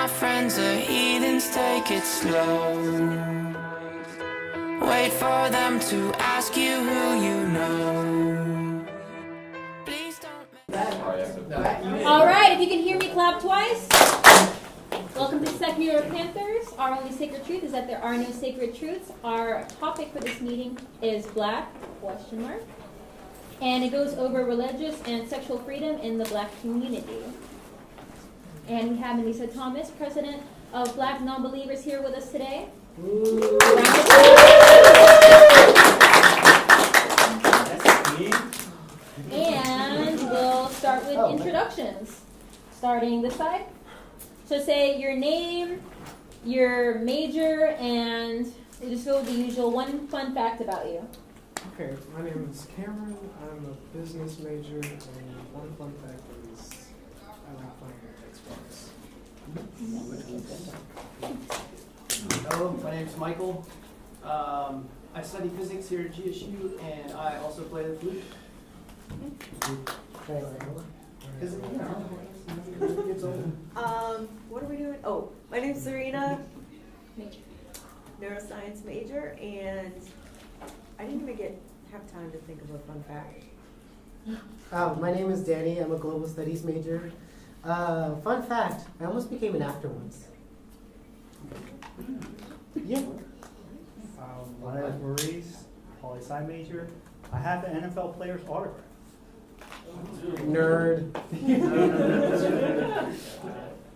my friends are heathens, take it slow. Wait for them to ask you who you know. Please don't. All right, if you can hear me, clap twice. Welcome to the second year of Panthers. Our only sacred truth is that there are no sacred truths. Our topic for this meeting is Black, ? And it goes over religious and sexual freedom in the Black community. And we have Anissa Thomas, president of Black Nonbelievers, here with us today. And we'll start with introductions, starting this side. So say your name, your major, and we'll just go with the usual one fun fact about you. Okay, my name is Cameron. I'm a business major, and one fun fact is I like playing Xbox. Hello, my name is Michael. I study physics here at GSU, and I also play the flute. What are we doing? Oh, my name's Serena, neuroscience major, and I didn't even have time to think of a fun fact. My name is Danny. I'm a global studies major. Fun fact, I almost became an actor once. Yeah. My name is Maurice, poli-sci major. I have an NFL player's autograph. Nerd.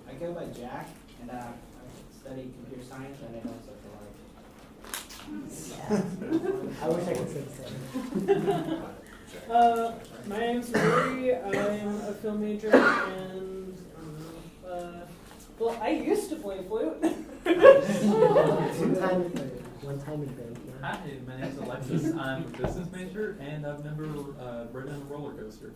I go by Jack, and I study computer science, and I also I wish I could say the same. My name's Rory. I'm a film major, and well, I used to play flute. One time in band. Hi, my name is Alexis. I'm a business major, and I've never ridden on a roller coaster.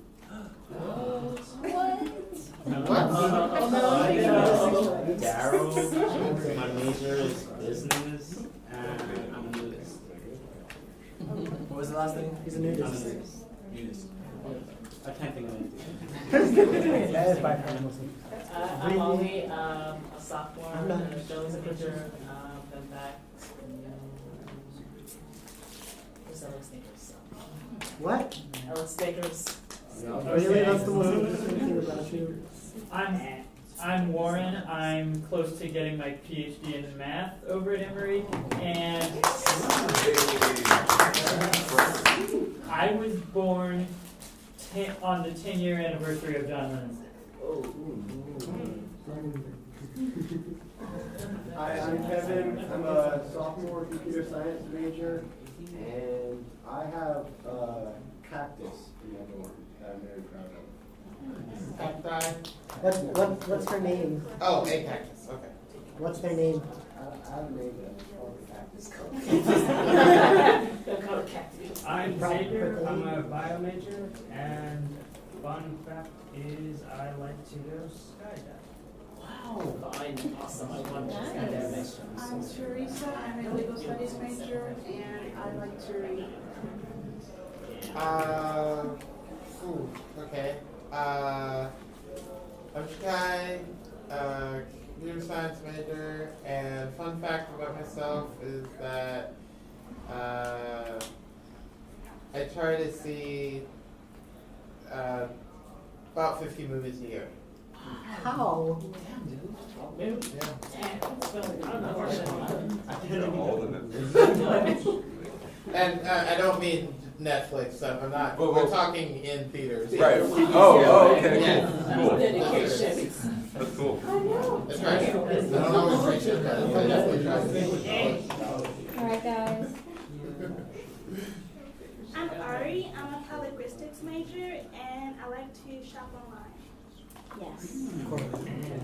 Daryl, my major is business, and I'm a nudist. What was the last thing? He's a nudist. Nudist. I can't think of anything. That is by far the most. I'm Ollie, a sophomore, I'm a journalism major, fun fact, I love sneakers. What? I love sneakers. Really? That's the most interesting thing about you? I'm Warren. I'm close to getting my PhD in math over at Emory, and I was born on the 10-year anniversary of John Lennon's death. Hi, I'm Kevin. I'm a sophomore computer science major, and I have a cactus in my dorm that I'm very proud of. Cacti? What's her name? Oh, a cactus. Okay. What's their name? I have named it called the cactus. They'll call it cactus. I'm Xavier. I'm a bio major, and fun fact is I like to go skydiving. Wow, fine, awesome. I want to skydive. I'm Teresa. I'm a legal studies major, and I like to read. Okay. I'm Sky, computer science major, and fun fact about myself is that I try to see about 50 movies a year. How? Damn, dude. Yeah. And I don't mean Netflix stuff. I'm not. We're talking in theaters. Right. Oh, okay. Yeah. Cool. Dedication. That's cool. That's right. I don't always reach it, but I definitely try to. All right, guys. I'm Ari. I'm a linguistics major, and I like to shop online. Yes.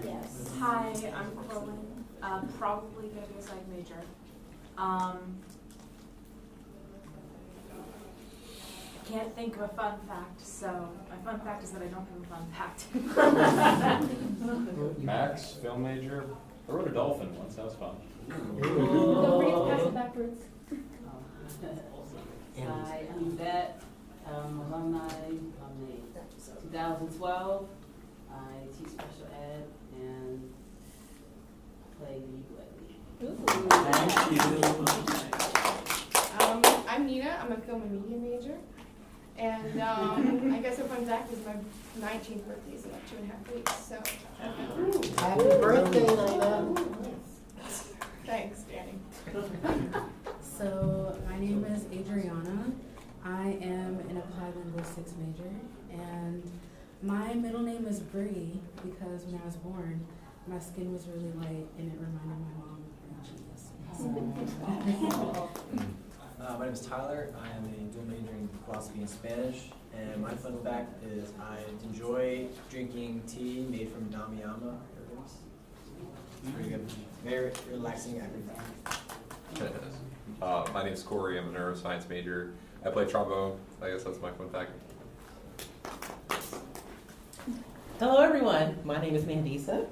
Yes. Hi, I'm Corwin. Probably going to be a psych major. I can't think of a fun fact, so my fun fact is that I don't have a fun fact. Max, film major. I rode a dolphin once. That was fun. Don't forget to pass it backwards. Hi, I'm Vet, alumni from 2012. I teach special ed, and 19th birthday is in about 2.5 weeks, so. Happy birthday, Lena. Thanks, Danny. So my name is Adriana. I am an applied linguistics major, and my middle name is Bree because when I was born, my skin was really light and it reminded my mom of cheese. My name is Tyler. I am a dual major in philosophy and Spanish, and my fun fact is I enjoy drinking tea made from Damiama herbs. It's pretty good. Very relaxing activity. My name is Corey. I'm a neuroscience major. I play trombone. I guess that's my fun fact. Hello, everyone. My name is Mandisa,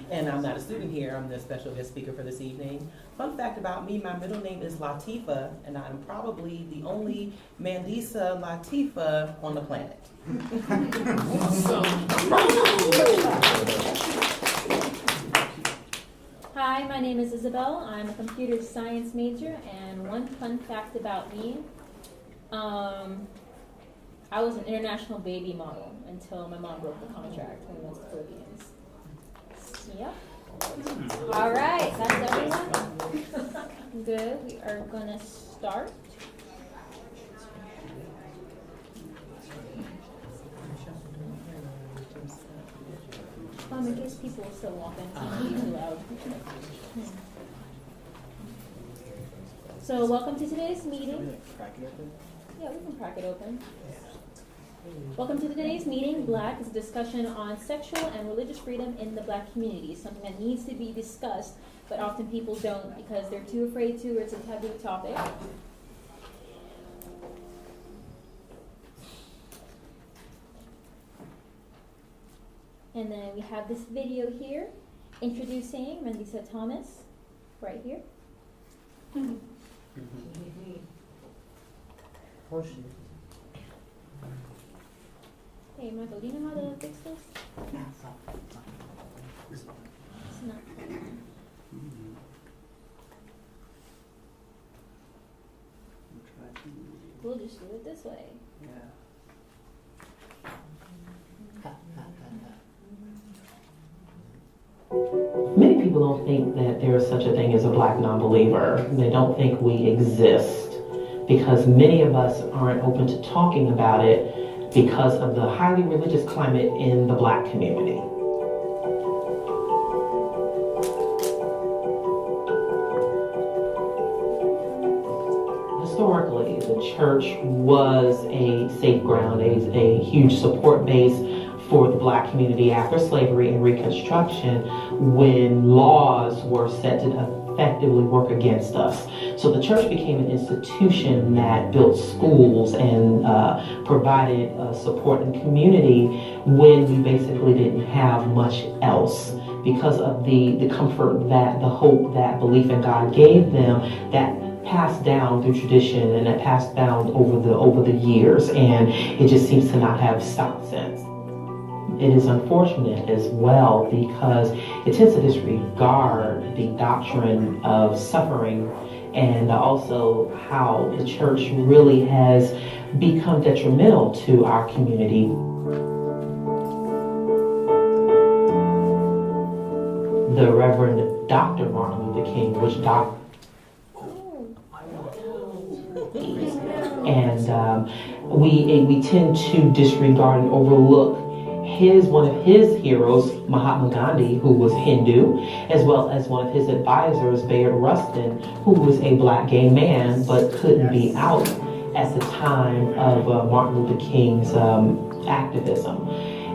and I'm not a student here. I'm the special guest speaker for this evening. Fun fact about me, my middle name is Latifa, and I'm probably the only Mandisa Latifa on the planet. Hi, my name is Isabel. I'm a computer science major, and one fun fact about me, I was an international baby model until my mom broke the contract when we went to the Philippines. Yep. All right, that's everyone. Good. We are gonna start. In case people will still walk in, it's not gonna be too loud. So, welcome to today's meeting. Yeah, we can crack it open. Welcome to today's meeting. Black is a discussion on sexual and religious freedom in the Black community, something that needs to be discussed, but often people don't because they're too afraid to, or it's a taboo topic. And then we have this video here introducing Mandisa Thomas, right here. Oh, shit. Hey, Michael, do you know how to fix this? It's not. We'll just do it this way. Many people don't think that there is such a thing as a Black non-believer. They don't think we exist because many of us aren't open to talking about it because of the highly religious climate in the Black community. Historically, the church was a safe ground, a huge support base for the Black community after slavery and Reconstruction when laws were set to effectively work against us. So the church became an institution that built schools and provided support and community when we basically didn't have much else because of the comfort that the hope that belief in God gave them that passed down through tradition and that passed down over the years, and it just seems to not have stopped since. It is unfortunate as well because it tends to disregard the doctrine of suffering and also how the church really has become detrimental to our community. The Reverend Dr. Martin Luther King, and we tend to disregard and overlook one of his heroes, Mahatma Gandhi, who was Hindu, as well as one of his advisors, Bayard Rustin, who was a Black gay man but couldn't be out at the time of Martin Luther King's activism.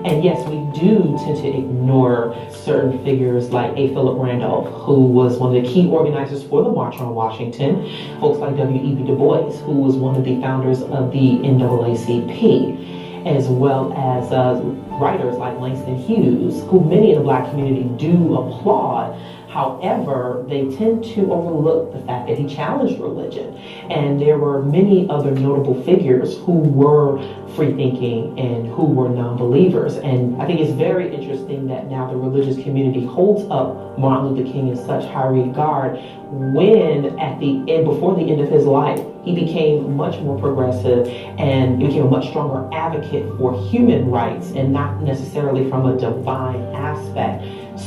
And yes, we do tend to ignore certain figures like A. Philip Randolph, who was one of the key organizers for the March on Washington, folks like W.E.B. Du Bois, who was one of the founders of the NAACP, as well as writers like Langston Hughes, who many in the Black community do applaud. However, they tend to overlook the fact that he challenged religion. And there were many other notable figures who were free-thinking and who were non-believers. And I think it's very interesting that now the religious community holds up Martin Luther King in such high regard when at the end, before the end of his life, he became much more progressive and became a much stronger advocate for human rights and not necessarily from a divine aspect.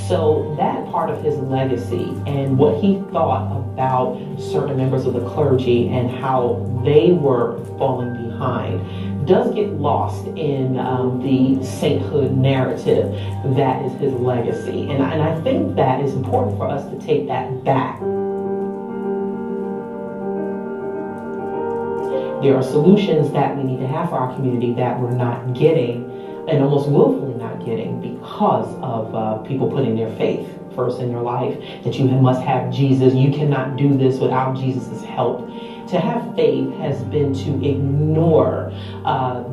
So that part of his legacy and what he thought about certain members of the clergy and how they were falling behind does get lost in the sainthood narrative that is his legacy. And I think that is important for us to take that back. There are solutions that we need to have for our community that we're not getting, and almost willfully not getting, because of people putting their faith first in their life, that you must have Jesus. You cannot do this without Jesus' help. To have faith has been to ignore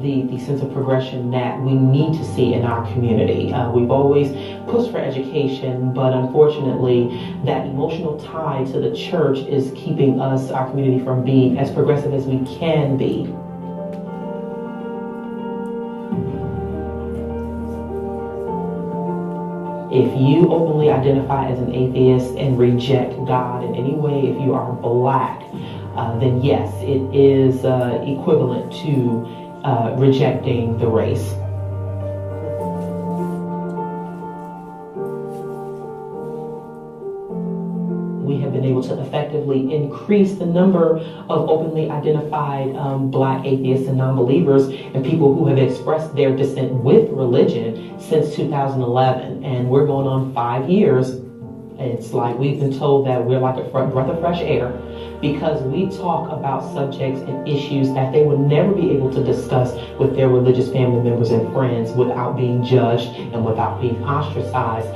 the sense of progression that we need to see in our community. We've always pushed for education, but unfortunately that emotional tie to the church is keeping us, our community, from being as progressive as we can be. If you openly identify as an atheist and reject God in any way, if you are black, then yes, it is equivalent to rejecting the race. We have been able to effectively increase the number of openly identified black atheists and non-believers and people who have expressed their dissent with religion since 2011. And we're going on 5 years. It's like we've been told that we're like a breath of fresh air because we talk about subjects and issues that they would never be able to discuss with their religious family members and friends without being judged and without being ostracized.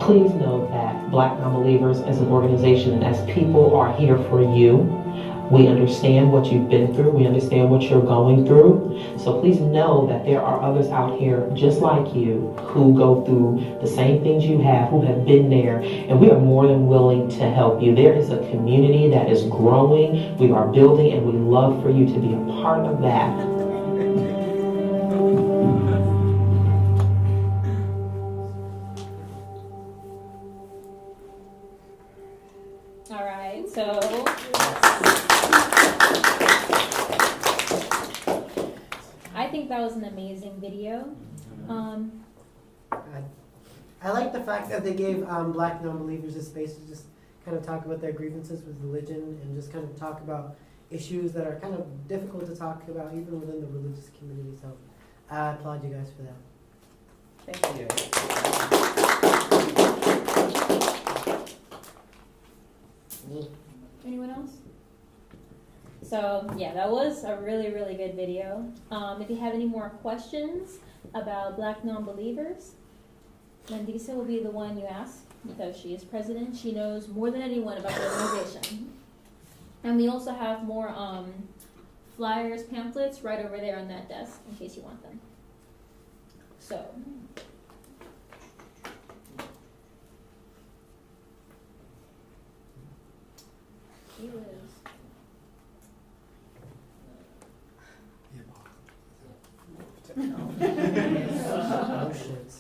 Please know that Black Non-Believers as an organization and as people are here for you. We understand what you've been through. We understand what you're going through. So please know that there are others out here just like you who go through the same things you have, who have been there, and we are more than willing to help you. There is a community that is growing, we are building, and we love for you to be a part of that. All right, so I think that was an amazing video. I like the fact that they gave black non-believers a space to just kind of talk about their grievances with religion and just kind of talk about issues that are kind of difficult to talk about even within the religious community. So I applaud you guys for that. Thank you. Anyone else? So yeah, that was a really, really good video. If you have any more questions about Black non-believers, Mandisa will be the one you ask because she is president. She knows more than anyone about the organization. And we also have more flyers, pamphlets right over there on that desk in case you want them. So. He lives. Oh, shit.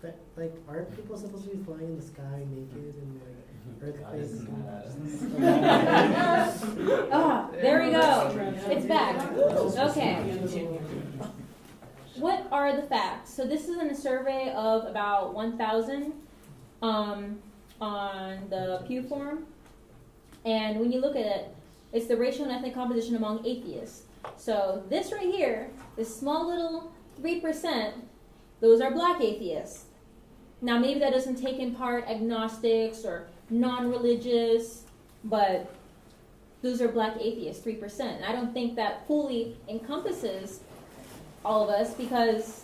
But, like, aren't people supposed to be flying in the sky naked and like earthquakes? There we go. It's back. Okay. What are the facts? So this is in a survey of about 1,000 on the Pew Forum. And when you look at it, it's the racial and ethnic composition among atheists. So this right here, this small little 3%, those are black atheists. Now maybe that doesn't take in part agnostics or non-religious, but those are black atheists, 3%. And I don't think that fully encompasses all of us because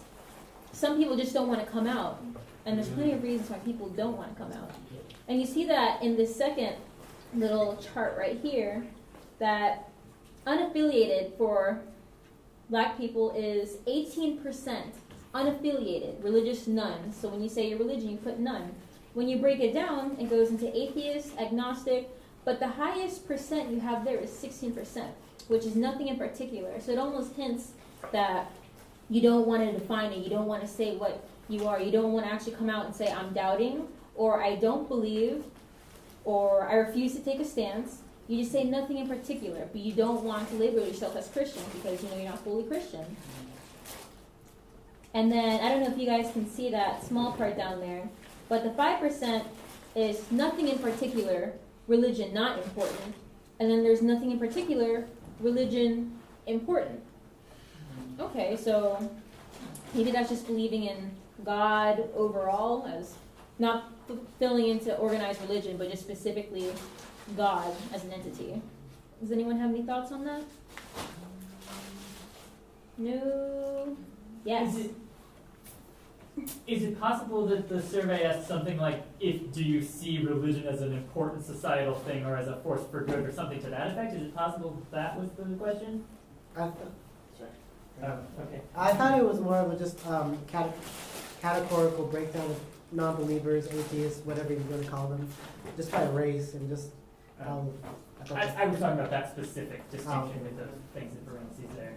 some people just don't want to come out. And there's plenty of reasons why people don't want to come out. And you see that in this second little chart right here, that unaffiliated for black people is 18%. Unaffiliated, religious none. So when you say your religion, you put none. When you break it down, it goes into atheist, agnostic, but the highest percent you have there is 16%, which is nothing in particular. So it almost hints that you don't want to define it, you don't want to say what you are, you don't want to actually come out and say I'm doubting, or I don't believe, or I refuse to take a stance. You just say nothing in particular, but you don't want to label yourself as Christian because you know you're not fully Christian. And then, I don't know if you guys can see that small part down there, but the 5% is nothing in particular, religion not important. And then there's nothing in particular, religion important. Okay, so maybe that's just believing in God overall, as not filling into organized religion, but just specifically God as an entity. Does anyone have any thoughts on that? No? Yes. Is it possible that the survey asked something like, do you see religion as an important societal thing or as a force for good or something to that effect? Is it possible that was the question? Okay. I thought it was more of a just categorical breakdown of non-believers, atheists, whatever you're going to call them, just by race and just. I was talking about that specific distinction with the things in parentheses there.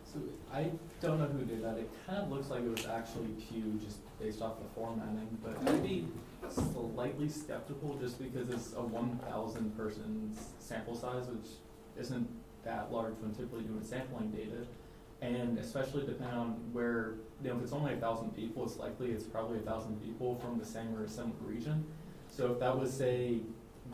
So I don't know who did that. It kind of looks like it was actually Pew just based off the formatting, but I'd be slightly skeptical just because it's a 1,000 person sample size, which isn't that large when typically doing sampling data. And especially depending on where, if it's only 1,000 people, it's likely it's probably 1,000 people from the same or a similar region. So if that was, say,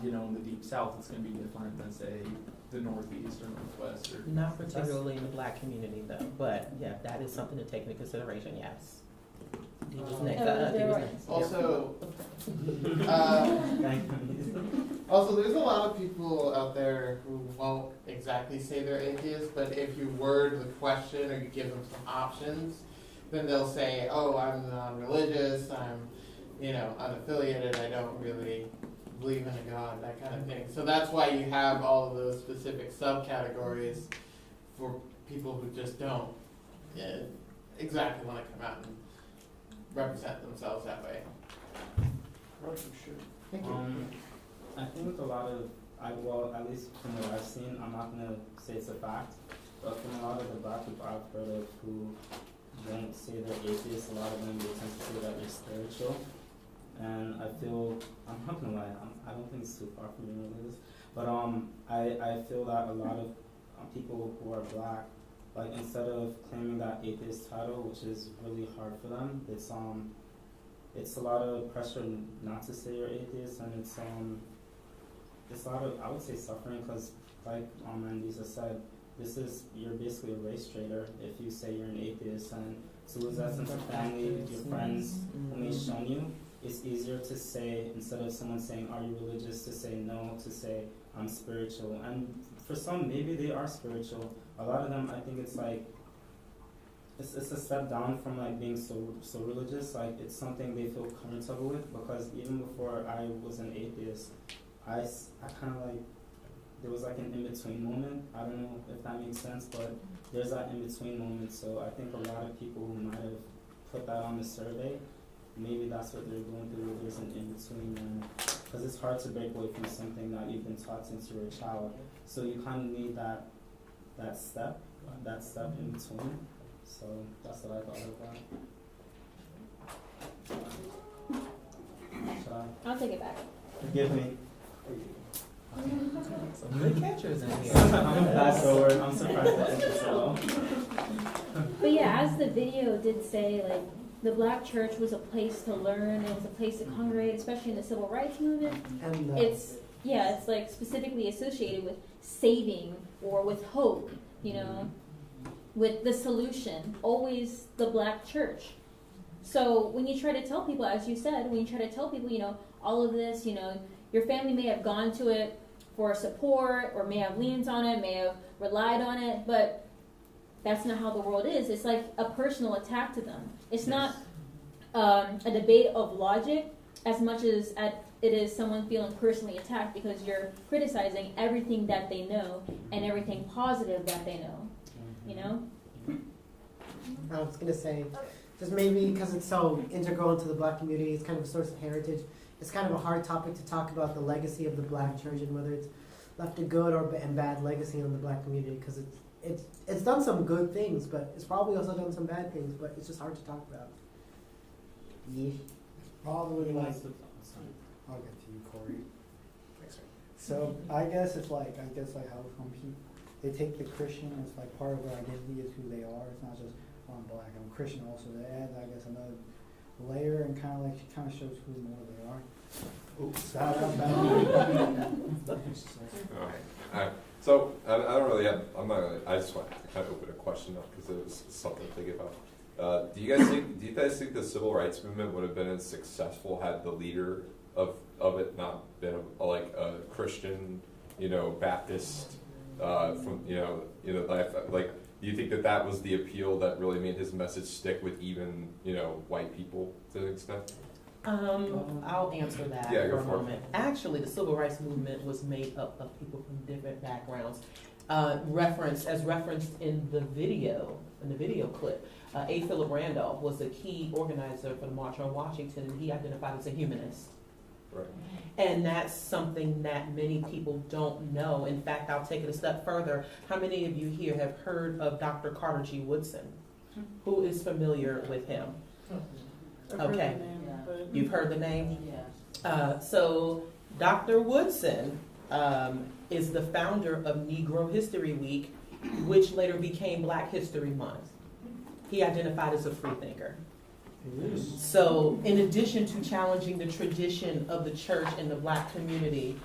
in the deep south, it's going to be different than, say, the northeast or northwest. Or Not particularly in the black community, though. But yeah, that is something to take into consideration. Yes. Also, also, there's a lot of people out there who won't exactly say they're atheists, but if you word the question or you give them some options, then they'll say, "Oh, I'm non-religious. I'm, unaffiliated. I don't really believe in a God," that kind of thing. So that's why you have all of those specific subcategories for people who just don't exactly want to come out and represent themselves that way. Thank you. I think with a lot of, at least from what I've seen, I'm not going to say it's a fact, but from a lot of the black people I've heard of who don't say they're atheists, a lot of them they tend to say that they're spiritual. And I feel, I'm not going to lie, I don't think it's too far from being religious, but I feel that a lot of people who are black, like instead of claiming that atheist title, which is really hard for them, it's a lot of pressure not to say you're atheist, and it's a lot of, I would say, suffering, because like Mandisa said, you're basically a race traitor if you say you're an atheist, and to lose that sense of family, your friends who may shun you, it's easier to say, instead of someone saying, "Are you religious?" to say no, to say, "I'm spiritual." And for some, maybe they are spiritual. A lot of them, I think it's like, it's a step down from like being so religious. Like it's something they feel comfortable with, because even before I was an atheist, I kind of like, there was like an in-between moment. I don't know if that makes sense, but there's that in-between moment. So I think a lot of people who might have put that on the survey, maybe that's what they're going through. There's an in-between, because it's hard to break away from something that you've been taught since you were a child. So you kind of need that step in between. So that's what I thought about. I'll take it back. Forgive me. Some good catchers in here. I'm fast forward. I'm surprised that it's so. But yeah, as the video did say, like, the black church was a place to learn, it was a place to congregate, especially in the civil rights movement. And it's like specifically associated with saving or with hope, with the solution, always the black church. So when you try to tell people, as you said, all of this, your family may have gone to it for support or may have leaned on it, may have relied on it, but that's not how the world is. It's like a personal attack to them. It's not a debate of logic as much as it is someone feeling personally attacked because you're criticizing everything that they know and everything positive that they know. I was going to say, just maybe because it's so integral into the black community, it's kind of a source of heritage. It's kind of a hard topic to talk about the legacy of the black church and whether it's left a good and bad legacy on the black community, because it's done some good things, but it's probably also done some bad things, but it's just hard to talk about. Yeah. probably like, I'll get to you, Corey. So I guess it's like, how some people, they take the Christian as like part of their identity is who they are. It's not just, oh, I'm black, I'm Christian also. They add, I guess, another layer and kind of shows who more they are. Oops. Alright, so I don't really have, I just want to kind of open a question up because it was something to think about. Do you guys think the civil rights movement would have been as successful had the leader of it not been like a Christian, Baptist, from, like, do you think that was the appeal that really made his message stick with even, white people to an extent? I'll answer that for a moment. Actually, the civil rights movement was made up of people from different backgrounds. Referenced in the video clip, A. Philip Randolph was the key organizer for the March on Washington, and he identified as a humanist. Right. And that's something that many people don't know. In fact, I'll take it a step further. How many of you here have heard of Dr. Carter G. Woodson? Who is familiar with him? Okay. You've heard the name? So Dr. Woodson is the founder of Negro History Week, which later became Black History Month. He identified as a freethinker. So in addition to challenging the tradition of the church and the black community,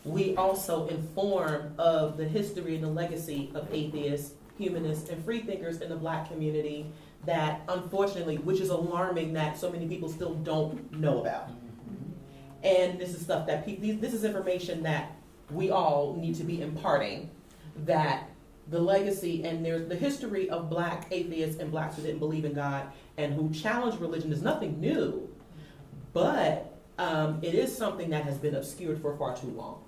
we also inform of the history and the legacy of atheists, humanists, and freethinkers in the black community that unfortunately, which is alarming that so many people still don't know about. And this is stuff that this is information that we all need to be imparting, that the legacy and the history of black atheists and blacks who didn't believe in God and who challenge religion is nothing new, but it is something that has been obscured for far too long.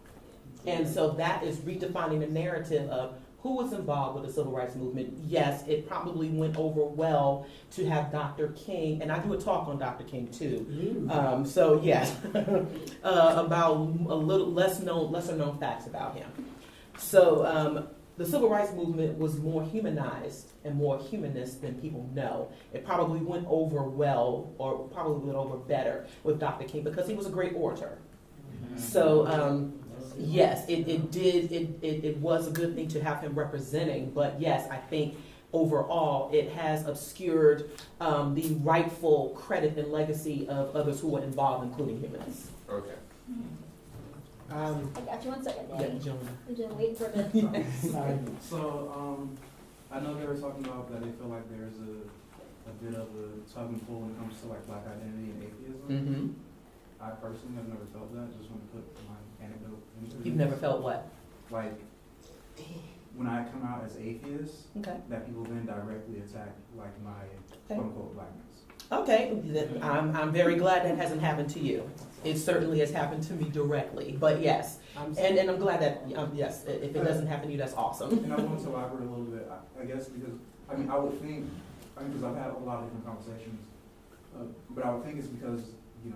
And so that is redefining the narrative of who was involved with the civil rights movement. Yes, it probably went over well to have Dr. King, and I do a talk on Dr. King too. So yes, about a little lesser known facts about him. So the civil rights movement was more humanized and more humanist than people know. It probably went over well, or probably went over better with Dr. King because he was a great orator. So yes, it was a good thing to have him representing, but yes, I think overall it has obscured the rightful credit and legacy of others who were involved, including humanists. Okay. I got you 1 second, Danny. Yeah, Jonah. I'm just waiting for a bit. Yes. So, I know they were talking about that they feel like there's a bit of a tug and pull when it comes to like black identity and atheism. Mm-hmm. I personally have never felt that. Just want to put my anecdote into it. You've never felt what? Like, when I come out as atheist, okay, that people then directly attack like my quote unquote blackness. Okay, I'm very glad that hasn't happened to you. It certainly has happened to me directly, but yes, and I'm glad that yes, if it doesn't happen to you, that's awesome. And I want to elaborate a little bit, I guess, because I would think, because I've had a lot of different conversations, but I would think it's because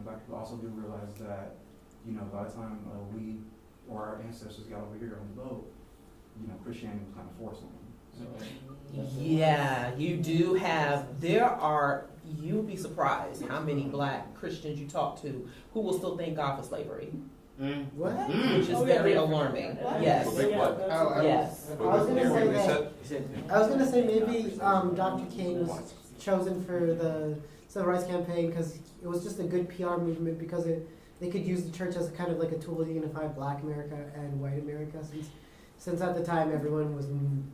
black people also do realize that by the time we or our ancestors got over here on the boat, Christianity was kind of forced on them. So, yeah, you do have. You'll be surprised how many black Christians you talk to who will still thank God for slavery. What? Which is very alarming. What? Yes. Yes. I was gonna say that. I was gonna say maybe Dr. King was chosen for the civil rights campaign because it was just a good PR movement because they could use the church as a kind of like a tool to unify Black America and white America since at the time everyone was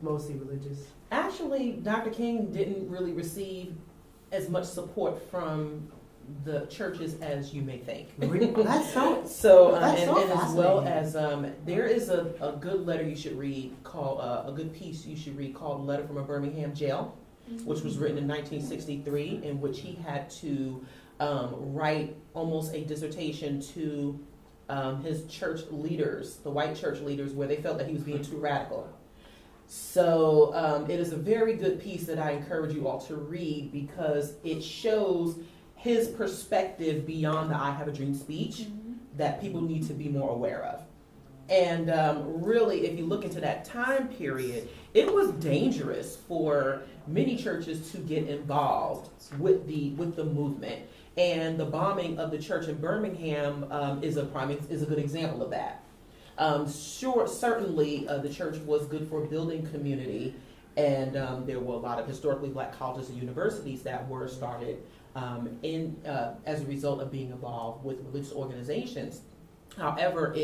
mostly religious. Actually, Dr. King didn't really receive as much support from the churches as you may think. That's so and as well as there is a good letter you should read called a good piece you should read called "Letter from a Birmingham Jail," which was written in 1963, in which he had to write almost a dissertation to his church leaders, the white church leaders, where they felt that he was being too radical. So it is a very good piece that I encourage you all to read because it shows his perspective beyond the I have a dream speech that people need to be more aware of. And really, if you look into that time period, it was dangerous for many churches to get involved with the movement. And the bombing of the church in Birmingham is a good example of that. Certainly the church was good for building community, and there were a lot of historically black colleges and universities that were started as a result of being involved with religious organizations. However,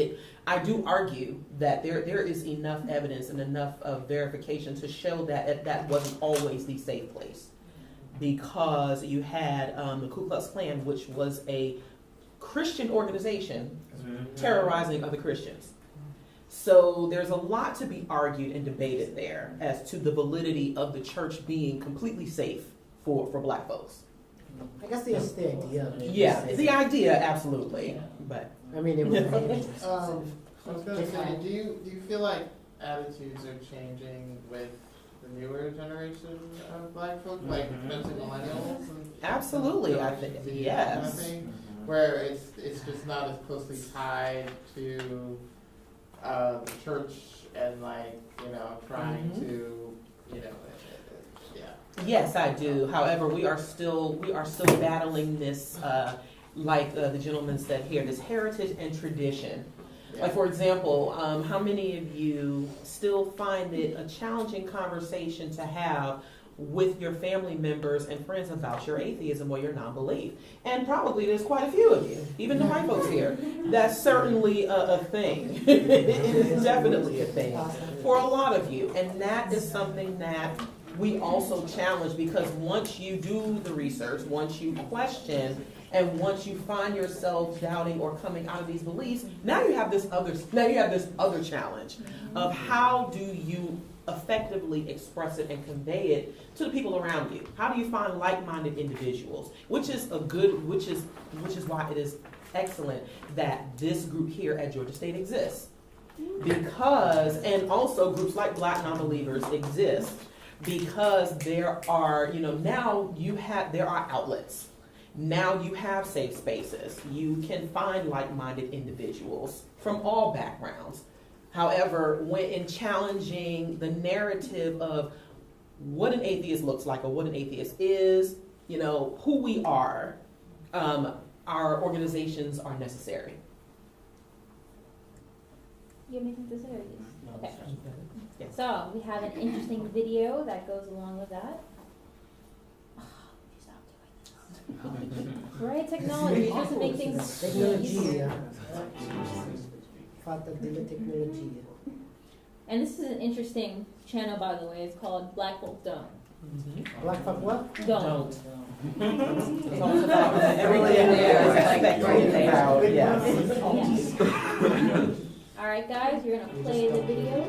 I do argue that there is enough evidence and enough verification to show that that wasn't always the safe place, because you had the Ku Klux Klan, which was a Christian organization terrorizing other Christians. So there's a lot to be argued and debated there as to the validity of the church being completely safe for black folks. I guess it's the idea. Yeah, it's the idea, absolutely. But I mean, it was. I was gonna say, do you feel like attitudes are changing with the newer generation of black folks, like especially millennials? And absolutely, I think yes. Kind of thing, where it's just not as closely tied to the church and trying to yeah. Yes, I do. However, we are still battling this, like the gentleman said here, this heritage and tradition. Yeah. Like, for example, how many of you still find it a challenging conversation to have with your family members and friends about your atheism or your non-belief? And probably there's quite a few of you, even the white folks here. That's certainly a thing. It is definitely a thing for a lot of you. And that is something that we also challenge, because once you do the research, once you question, and once you find yourself doubting or coming out of these beliefs, now you have this other challenge of how do you effectively express it and convey it to the people around you? How do you find like-minded individuals? Which is why it is excellent that this group here at Georgia State exists. Because, and also groups like Black Non-Believers exist, because there are, now there are outlets. Now you have safe spaces. You can find like-minded individuals from all backgrounds. However, when in challenging the narrative of what an atheist looks like or what an atheist is, who we are, our organizations are necessary. You have anything to say? Okay. So we have an interesting video that goes along with that. Right, technology is supposed to make things easier. And this is an interesting channel, by the way. It's called Black Folk Don't. Black Folk what? Don't. All right, guys, you're gonna play the video.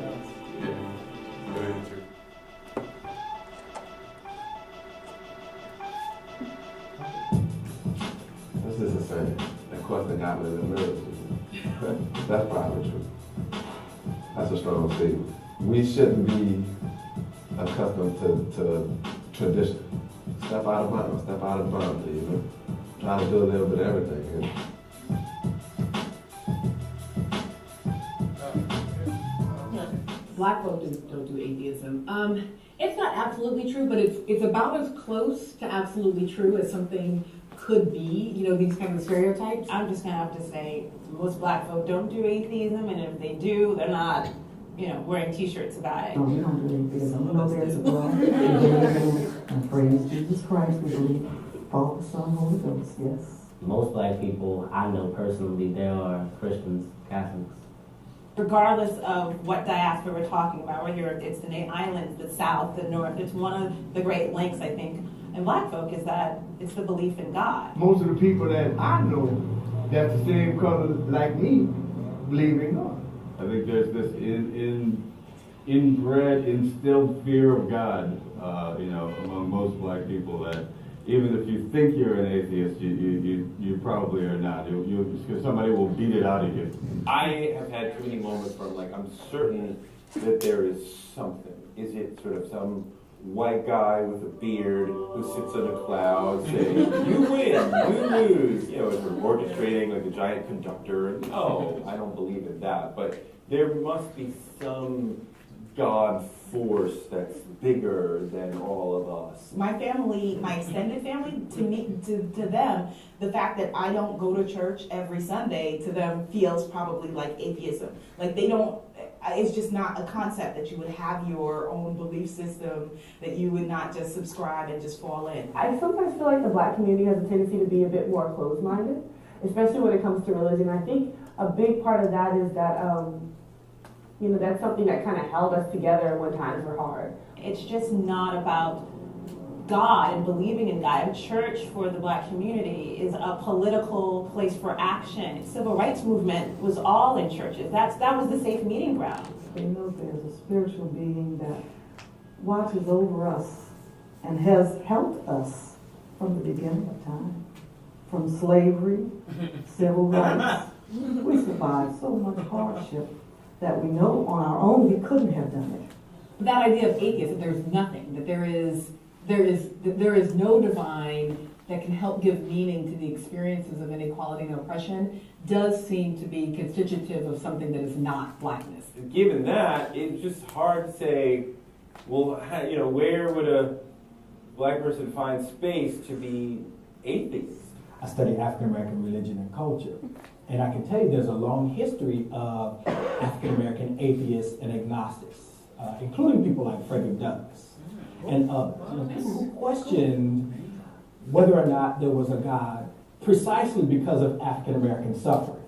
This is a saying. Of course, they got in the middle. That's probably true. That's a strong statement. We shouldn't be accustomed to tradition. Step out of bounds, step out of bounds, Try to do a little bit of everything. Black folks don't do atheism. It's not absolutely true, but it's about as close to absolutely true as something could be, these kind of stereotypes. I'm just gonna have to say most black folk don't do atheism, and if they do, they're not, wearing t-shirts about it. No, we don't do atheism. There's a God and praise Jesus Christ. We believe Father, Son, Holy Ghost, yes. Most black people I know personally, they are Christians, Catholics. Regardless of what diaspora we're talking about, whether it's the islands, the South, the North, it's one of the great links, I think, in black folk is that it's the belief in God. Most of the people that I know that's the same color like me believe in God. I think there's this inbred, instilled fear of God, among most black people, that even if you think you're an atheist, you probably are not. Because somebody will beat it out of you. I have had too many moments where I'm certain that there is something. Is it sort of some white guy with a beard who sits on a cloud saying, you win, you lose, as we're orchestrating like a giant conductor? No, I don't believe in that. But there must be some God force that's bigger than all of us. My family, my extended family, to me, to them, the fact that I don't go to church every Sunday to them feels probably like atheism. Like they don't, it's just not a concept that you would have your own belief system, that you would not just subscribe and just fall in. I sometimes feel like the black community has a tendency to be a bit more closed-minded, especially when it comes to religion. I think a big part of that is that, you know, that's something that kind of held us together when times were hard. It's just not about God and believing in God. Church for the black community is a political place for action. Civil rights movement was all in churches. That was the safe meeting ground. They know there's a spiritual being that watches over us and has helped us from the beginning of time. From slavery, civil rights. We survived so much hardship that we know on our own we couldn't have done it. That idea of atheist, that there's nothing, that there is no divine that can help give meaning to the experiences of inequality and oppression, does seem to be constitutive of something that is not blackness. Given that, it's just hard to say, well, you know, where would a black person find space to be atheist? I study African American religion and culture, and I can tell you there's a long history of African American atheists and agnostics, including people like Frederick Douglass and others. You know, people who questioned whether or not there was a God precisely because of African American suffering.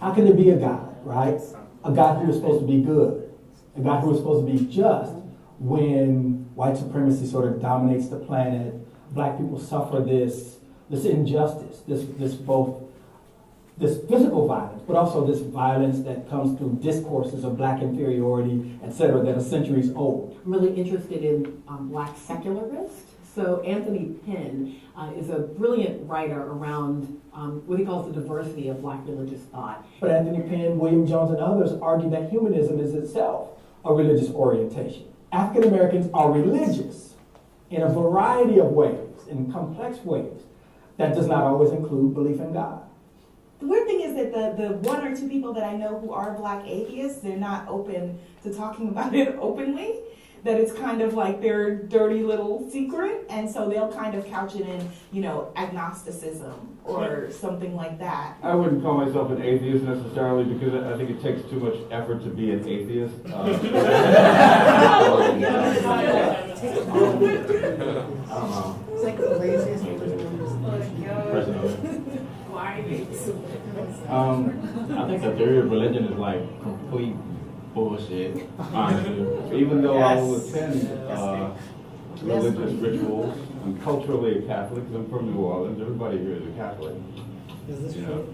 How can there be a God, right? A God who was supposed to be good, a God who was supposed to be just, when white supremacy sort of dominates the planet, black people suffer this injustice, this physical violence, but also this violence that comes through discourses of black inferiority, et cetera, that are centuries old. I'm really interested in black secularists. So Anthony Penn is a brilliant writer around what he calls the diversity of black religious thought. But Anthony Penn, William Jones, and others argue that humanism is itself a religious orientation. African Americans are religious in a variety of ways, in complex ways. That does not always include belief in God. The weird thing is that the one or two people that I know who are black atheists, they're not open to talking about it openly. That it's kind of like their dirty little secret, and so they'll kind of couch it in, you know, agnosticism or something like that. I wouldn't call myself an atheist necessarily because I think it takes too much effort to be an atheist. I don't know. It's like the laziest I think the theory of religion is like complete bullshit, honestly. Even though I will attend religious rituals, I'm culturally a Catholic, 'cause I'm from New Orleans. Everybody here is a Catholic. Is this true?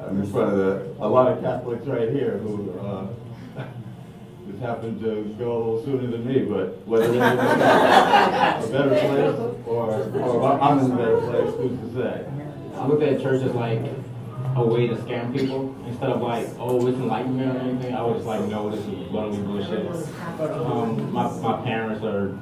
I'm in front of a lot of Catholics right here who just happen to go a little sooner than me, but whether they're in a better place or I'm in a better place, who's to say? I look at church as like a way to scam people instead of like, oh, it's enlightenment or anything. I was just like, no, this is bluntly bullshit. My parents are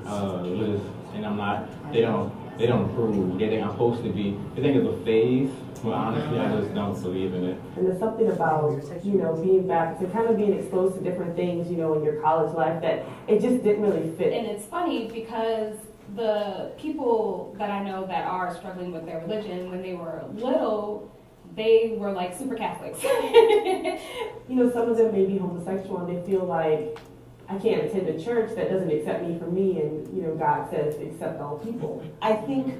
religious, and I'm not. They don't approve. They think I'm supposed to be. They think it's a phase, but honestly, I just don't believe in it. And there's something about, you know, being back to kind of being exposed to different things, you know, in your college life that it just didn't really fit. And it's funny because the people that I know that are struggling with their religion, when they were little, they were like super Catholics. You know, some of them may be homosexual and they feel like, I can't attend a church that doesn't accept me for me, and, you know, God says accept all people. I think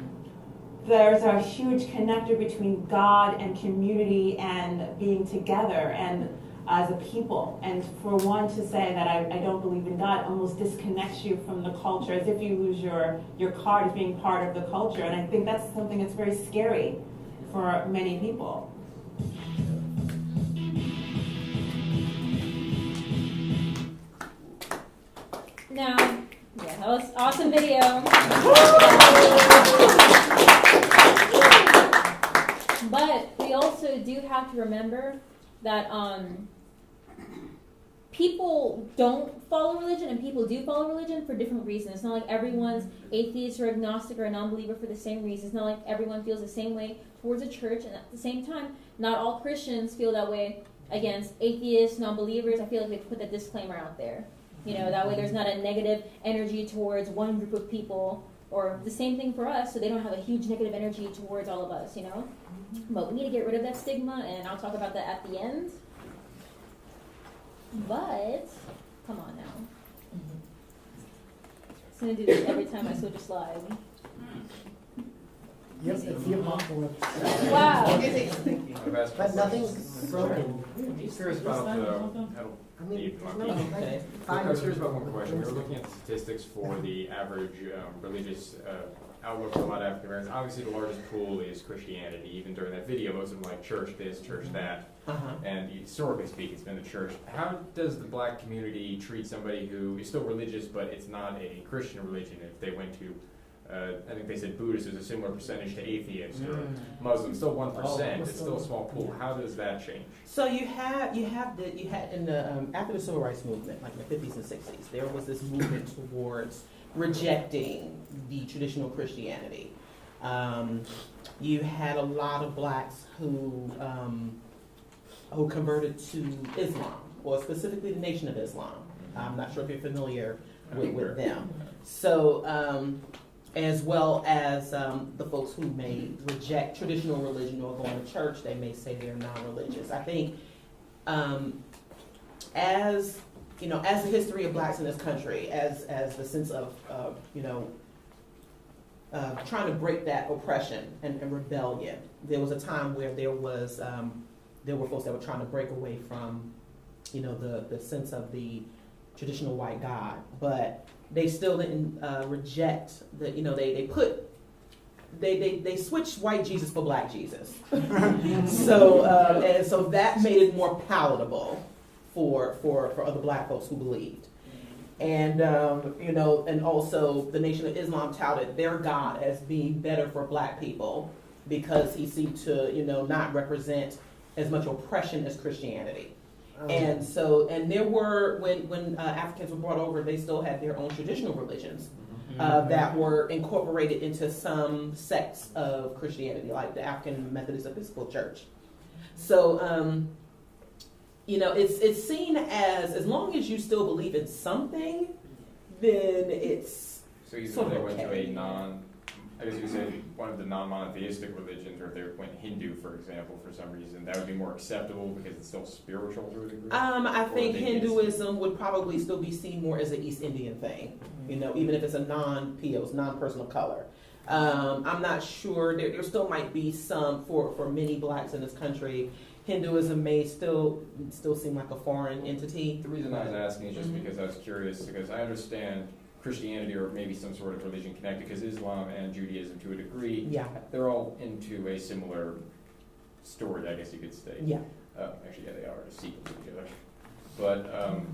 there's a huge connector between God and community and being together and as a people. And for one to say that I don't believe in God almost disconnects you from the culture, as if you lose your card as being part of the culture. And I think that's something that's very scary for many people. Now, yeah, that was awesome video. But we also do have to remember that people don't follow religion and people do follow religion for different reasons. It's not like everyone's atheist or agnostic or a non-believer for the same reasons. It's not like everyone feels the same way towards a church, and at the same time, not all Christians feel that way against atheists, non-believers. I feel like we have to put that disclaimer out there. You know, that way there's not a negative energy towards one group of people, or the same thing for us, so they don't have a huge negative energy towards all of us, you know? But we need to get rid of that stigma, and I'll talk about that at the end. But, come on now. I'm gonna do this every time I switch a slide. Yep, it's the apocalypse. Wow. But nothing's broken. I'm curious about I mean, no, like, I was curious about one question. We were looking at the statistics for the average religious outlook for a lot of African Americans. Obviously, the largest pool is Christianity. Even during that video, most of them like church this, church that. And historically speaking, it's been the church. How does the black community treat somebody who is still religious, but it's not a Christian religion? If they went to, I think they said Buddhist is a similar percentage to atheists or Muslims, still 1%. It's still a small pool. How does that change? So you had in the after the civil rights movement, like in the 50s and 60s, there was this movement towards rejecting the traditional Christianity. You had a lot of blacks who converted to Islam, or specifically the Nation of Islam. I'm not sure if you're familiar with them. So, as well as the folks who may reject traditional religion or going to church, they may say they're non-religious. I think as the history of blacks in this country, as the sense of trying to break that oppression and rebellion, there was a time where there were folks that were trying to break away from, the sense of the traditional white God, but they still didn't reject they switched white Jesus for black Jesus. So and so that made it more palatable for other black folks who believed. And and also the Nation of Islam touted their God as being better for black people because he seemed to not represent as much oppression as Christianity. And so, there were, when Africans were brought over, they still had their own traditional religions that were incorporated into some sects of Christianity, like the African Methodist Episcopal Church. So, it's seen as long as you still believe in something, then it's So either sort they of went okay. to I guess you could say one of the non-monotheistic religions, or if they went Hindu, for example, for some reason, that would be more acceptable because it's still spiritual to a degree? I think Hinduism would probably still be seen more as an East Indian thing, even if it's a non-POS, non-person of color. I'm not sure. There still might be some, for many blacks in this country, Hinduism may still seem like a foreign entity. The reason I was asking is just because I was curious, because I understand Christianity or maybe some sort of religion connected, because Islam and Judaism, to a degree, they're all into a similar story, I guess you could say. Yeah. Actually, yeah, they are a sequel to each other. But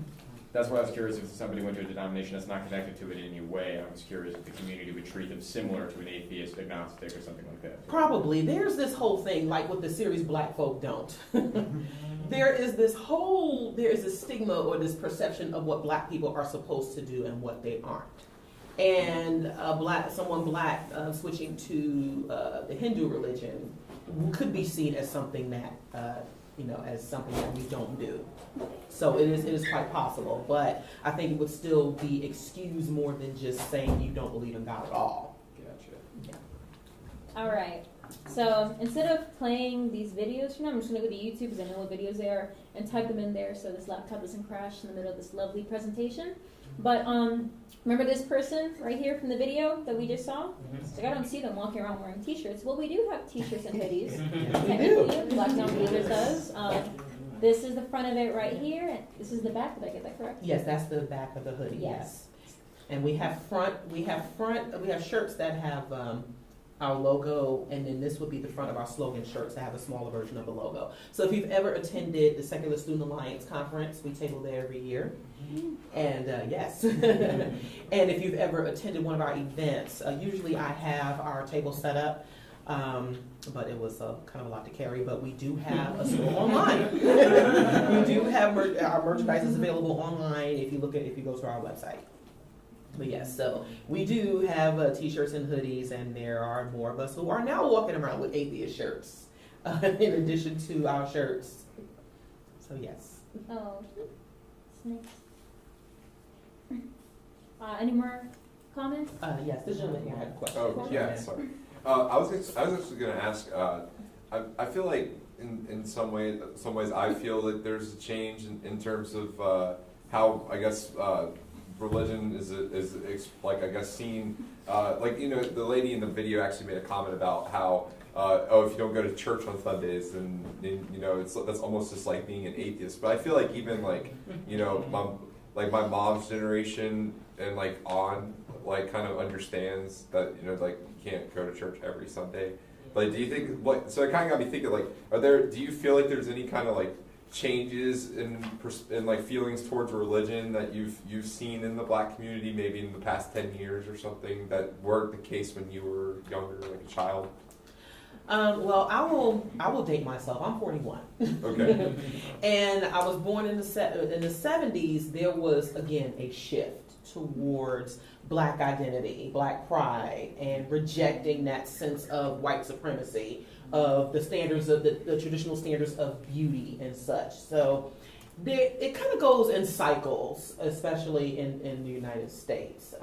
that's why I was curious, if somebody went to a denomination that's not connected to it in any way, I was curious if the community would treat them similar to an atheist, agnostic, or something like that. Probably. There's this whole thing, like with the series Black Folk Don't. There is a stigma or this perception of what black people are supposed to do and what they aren't. And someone black switching to the Hindu religion could be seen as something that as something that we don't do. So it is quite possible, but I think it would still be excused more than just saying you don't believe in God at all. Gotcha. Yeah. All right. So instead of playing these videos, I'm just going to go to YouTube because I know what videos they are and type them in there so this laptop doesn't crash in the middle of this lovely presentation. But remember this person right here from the video that we just saw? So I don't see them walking around wearing t-shirts. Well, we do have t-shirts and hoodies. Technically, Black Non-Believers does. This is the front of it right here. And this is the back. Did I get that correct? Yes, that's the back of the hoodie. Yes. And we have shirts that have our logo, and then this would be the front of our slogan shirts that have a smaller version of the logo. So if you've ever attended the Secular Student Alliance conference, we table there every year. And yes. And if you've ever attended one of our events, usually I have our table set up, but it was kind of a lot to carry, but we do have a store online. We do have our merchandise is available online if you go to our website. But yes, so we do have t-shirts and hoodies, and there are more of us who are now walking around with atheist shirts in addition to our shirts. So yes. Oh, snakes. Any more comments? Yes, this gentleman here had a question. Oh, yeah, sorry. I was actually going to ask, I feel like in some ways I feel that there's a change in terms of how, I guess, religion is like, I guess, seen, like, you know, the lady in the video actually made a comment about how, if you don't go to church on Sundays, then you know, that's almost just like being an atheist. But I feel like even like, you know, my mom's generation and like on, like kind of understands that, you know, like you can't go to church every Sunday. Like, do you think, like, so it kind of got me thinking, like, do you feel like there's any kind of like changes in like feelings towards religion that you've seen in the Black community, maybe in the past 10 years or something, that weren't the case when you were younger, like a child? Well, I will date myself. I'm 41. Okay. And I was born in the 70s. There was, again, a shift towards Black identity, Black pride, and rejecting that sense of white supremacy, of the standards of the traditional standards of beauty and such. So it kind of goes in cycles, especially in the United States.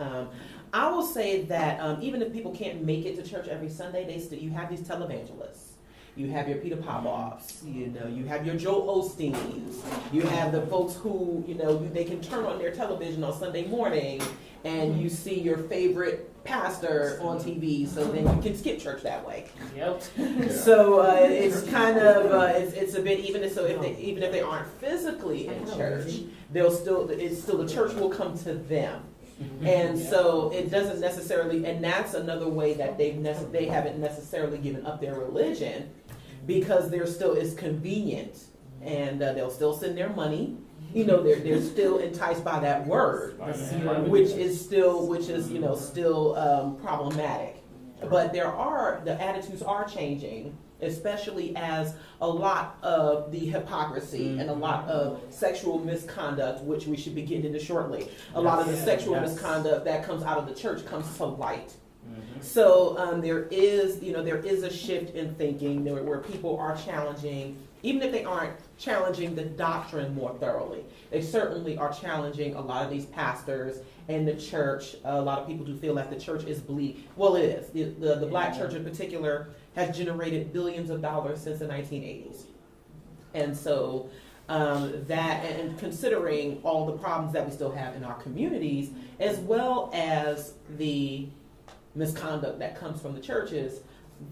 I will say that even if people can't make it to church every Sunday, you have these televangelists. You have your Peter Popoffs, you know, you have your Joel Osteens, you have the folks who, you know, they can turn on their television on Sunday morning and you see your favorite pastor on TV, so then you can skip church that way. Yep. So it's kind of it's a bit, even if they aren't physically in church, the church will come to them. And so it doesn't necessarily, and that's another way that they haven't necessarily given up their religion, because it's convenient, and they'll still send their money. You know, they're still enticed by that word, which is you know, still problematic. But the attitudes are changing, especially as a lot of the hypocrisy and a lot of sexual misconduct, which we should be getting into shortly, a lot of the sexual misconduct that comes out of the church comes to light. So there is a shift in thinking where people are challenging, even if they aren't challenging the doctrine more thoroughly, they certainly are challenging a lot of these pastors and the church. A lot of people do feel that the church is bleak. Well, it is. The Black church in particular has generated billions of dollars since the 1980s. And so and considering all the problems that we still have in our communities, as well as the misconduct that comes from the churches,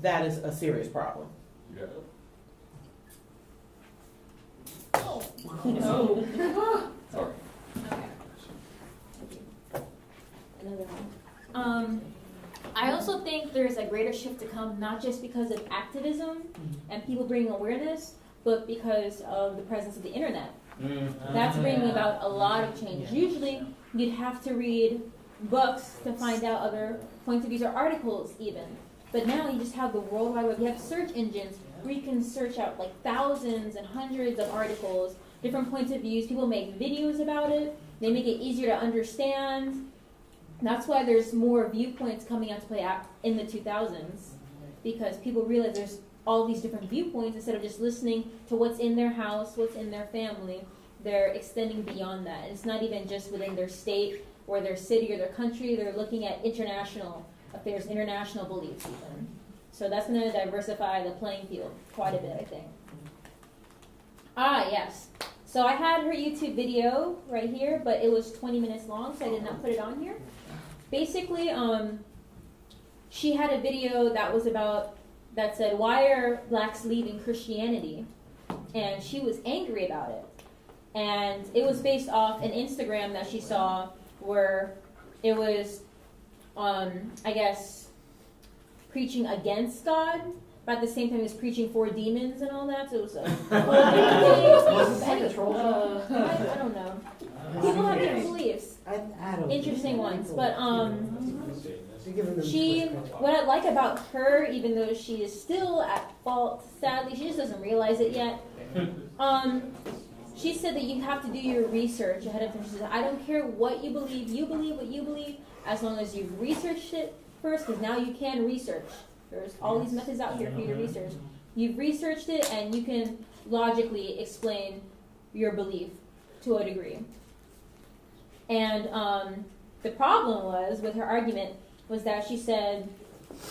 that is a serious problem. Yeah. Oh. Sorry. Another one. I also think there's a greater shift to come, not just because of activism and people bringing awareness, but because of the presence of the internet. That's bringing about a lot of changes. Usually, you'd have to read books to find out other points of views or articles even. But now you just have the World Wide Web. You have search engines where you can search out like thousands and hundreds of articles, different points of views. People make videos about it. They make it easier to understand. That's why there's more viewpoints coming out to play out in the 2000s, because people realize there's all these different viewpoints. Instead of just listening to what's in their house, what's in their family, they're extending beyond that. And it's not even just within their state or their city or their country. They're looking at international affairs, international beliefs even. So that's going to diversify the playing field quite a bit, I think. Yes. So I had her YouTube video right here, but it was 20 minutes long, so I did not put it on here. Basically, she had a video that said, "Why are blacks leaving Christianity?" And she was angry about it. And it was based off an Instagram that she saw where it was, I guess, preaching against God, but at the same time it was preaching for demons and all that. So it was a I don't know. People have different beliefs. I don't Interesting ones. But what I like about her, even though she is still at fault, sadly, she just doesn't realize it yet. She said that you have to do your research ahead of time. She said, I don't care what you believe what you believe, as long as you've researched it first, because now you can research. There's all these methods out here for you to research. You've researched it, and you can logically explain your belief to a degree. And The problem was with her argument was that she said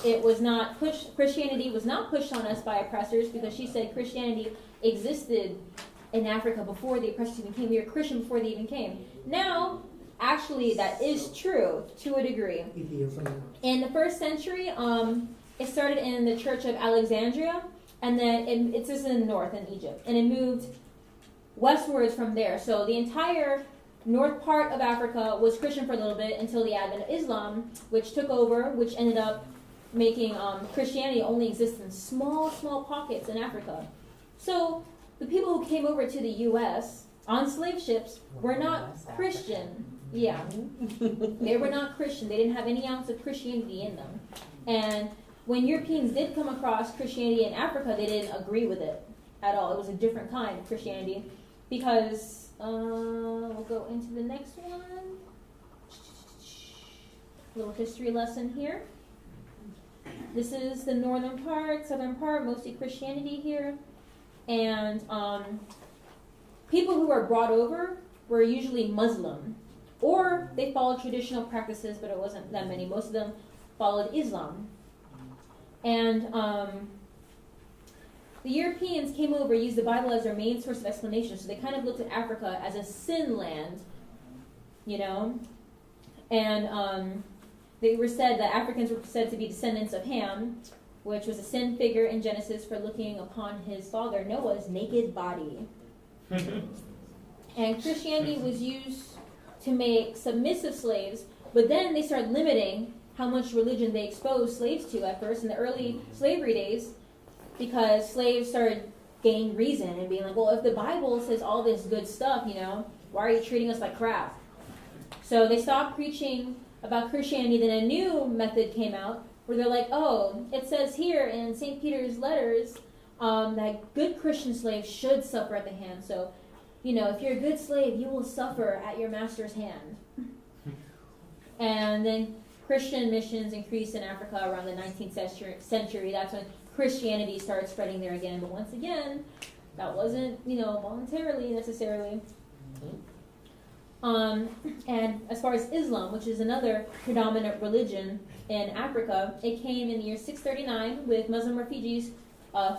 it was not Christianity was not pushed on us by oppressors, because she said Christianity existed in Africa before the oppressors even came. We were Christian before they even came. Now, actually, that is true to a degree. In the first century, it started in the Church of Alexandria, and then it's just in the north in Egypt, and it moved westwards from there. So the entire north part of Africa was Christian for a little bit until the advent of Islam, which took over, which ended up making Christianity only exist in small pockets in Africa. So the people who came over to the U.S. on slave ships were not Christian. Yeah, they were not Christian. They didn't have any ounce of Christianity in them. And when Europeans did come across Christianity in Africa, they didn't agree with it at all. It was a different kind of Christianity, because we'll go into the next one. Little history lesson here. This is the northern part, southern part, mostly Christianity here. And people who were brought over were usually Muslim, or they followed traditional practices, but it wasn't that many. Most of them followed Islam. And the Europeans came over, used the Bible as their main source of explanation, so they kind of looked at Africa as a sin land, you know? And they were said that Africans were said to be descendants of Ham, which was a sin figure in Genesis for looking upon his father Noah's naked body. And Christianity was used to make submissive slaves, but then they started limiting how much religion they exposed slaves to at first in the early slavery days, because slaves started gaining reason and being like, well, if the Bible says all this good stuff, you know, why are you treating us like crap? So they stopped preaching about Christianity. Then a new method came out where they're like, oh, it says here in St. Peter's letters that good Christian slaves should suffer at the hand. So, you know, if you're a good slave, you will suffer at your master's hand. And then Christian missions increased in Africa around the 19th century. That's when Christianity started spreading there again. But once again, that wasn't, you know, voluntarily necessarily. And as far as Islam, which is another predominant religion in Africa, it came in the year 639 with Muslim refugees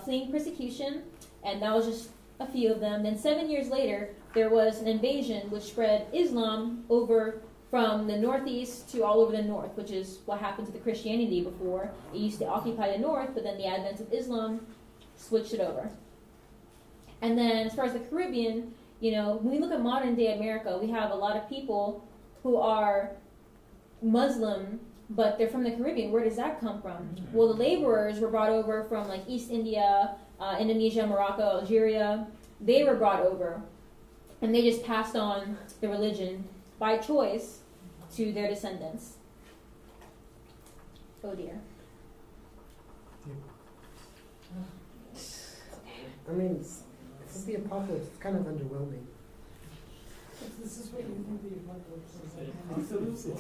fleeing persecution, and that was just a few of them. Then 7 years later, there was an invasion which spread Islam over from the northeast to all over the north, which is what happened to the Christianity before. It used to occupy the north, but then the advent of Islam switched it over. And then as far as the Caribbean, you know, when we look at modern day America, we have a lot of people who are Muslim, but they're from the Caribbean. Where does that come from? Well, the laborers were brought over from like East India, Indonesia, Morocco, Algeria. They were brought over, and they just passed on the religion by choice to their descendants. Oh dear. I mean, it's the apocalypse. It's kind of underwhelming. This is what you think the apocalypse is like. It's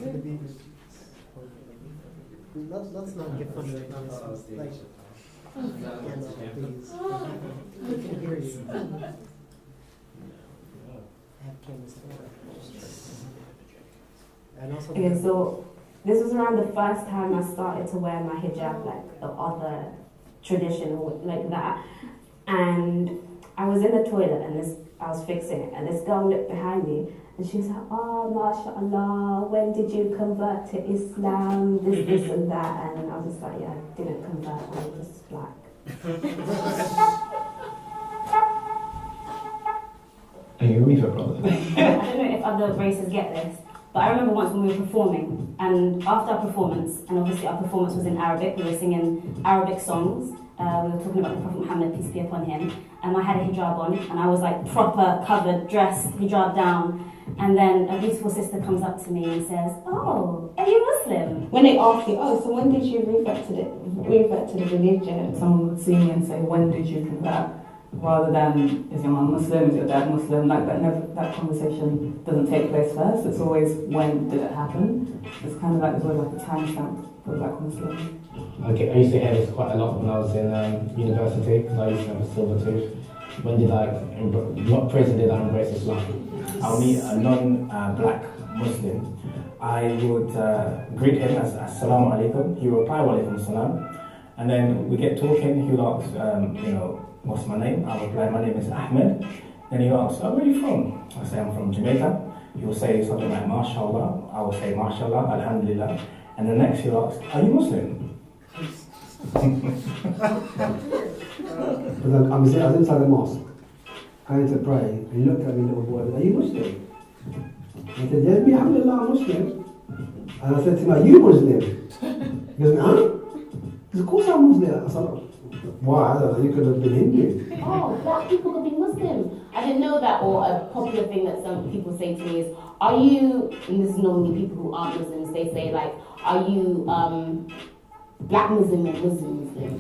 gonna be. Let's not get funny on this. Like, please. We can hear you. I have cameras. And also. Okay, so this was around the first time I started to wear my hijab, like the other traditional like that. And I was in the toilet and I was fixing it, and this girl looked behind me and she was like, oh, mashallah, when did you convert to Islam, this and that? And I was just like, yeah, I didn't convert, I was just black. Are you reefer, brother? I don't know if other races get this, but I remember once when we were performing, and after our performance, and obviously our performance was in Arabic, we were singing Arabic songs. We were talking about the Prophet Muhammad, peace be upon him, and I had a hijab on, and I was like proper covered, dressed, hijab down, and then a beautiful sister comes up to me and says, oh, are you Muslim? When they ask you, oh, so when did you revert to the religion? Someone would see me and say, when did you convert? Rather than, is your mum Muslim, is your dad Muslim? Like that conversation doesn't take place first. It's always, when did it happen? It's kind of like, there's always like a timestamp for black Muslim. Okay, I used to hear this quite a lot when I was in university, because I used to have a silver tooth. What prison did I embrace Islam? I'll meet a non-black Muslim. I would greet him as Assalamu alaikum. He would reply wa alaikum salam. And then we get talking. He would ask, what's my name? I would reply, my name is Ahmed. Then he would ask, where are you from? I say, I'm from Jamaica. He will say something like, MashaAllah. I will say, MashaAllah, Alhamdulillah. And the next he'll ask, are you Muslim? I was inside the mosque, going to pray, and he looked at me, little boy, are you Muslim? I said, yes, alhamdulillah, I'm Muslim. And I said to him, are you Muslim? He goes, huh? He said, of course I'm Muslim. I said, why? I don't know, you could have been Hindu. Oh, black people could be Muslim. I didn't know that. Or a popular thing that some people say to me is, are you, and this is normally people who aren't Muslims, they say like, are you black Muslim or Muslim Muslim?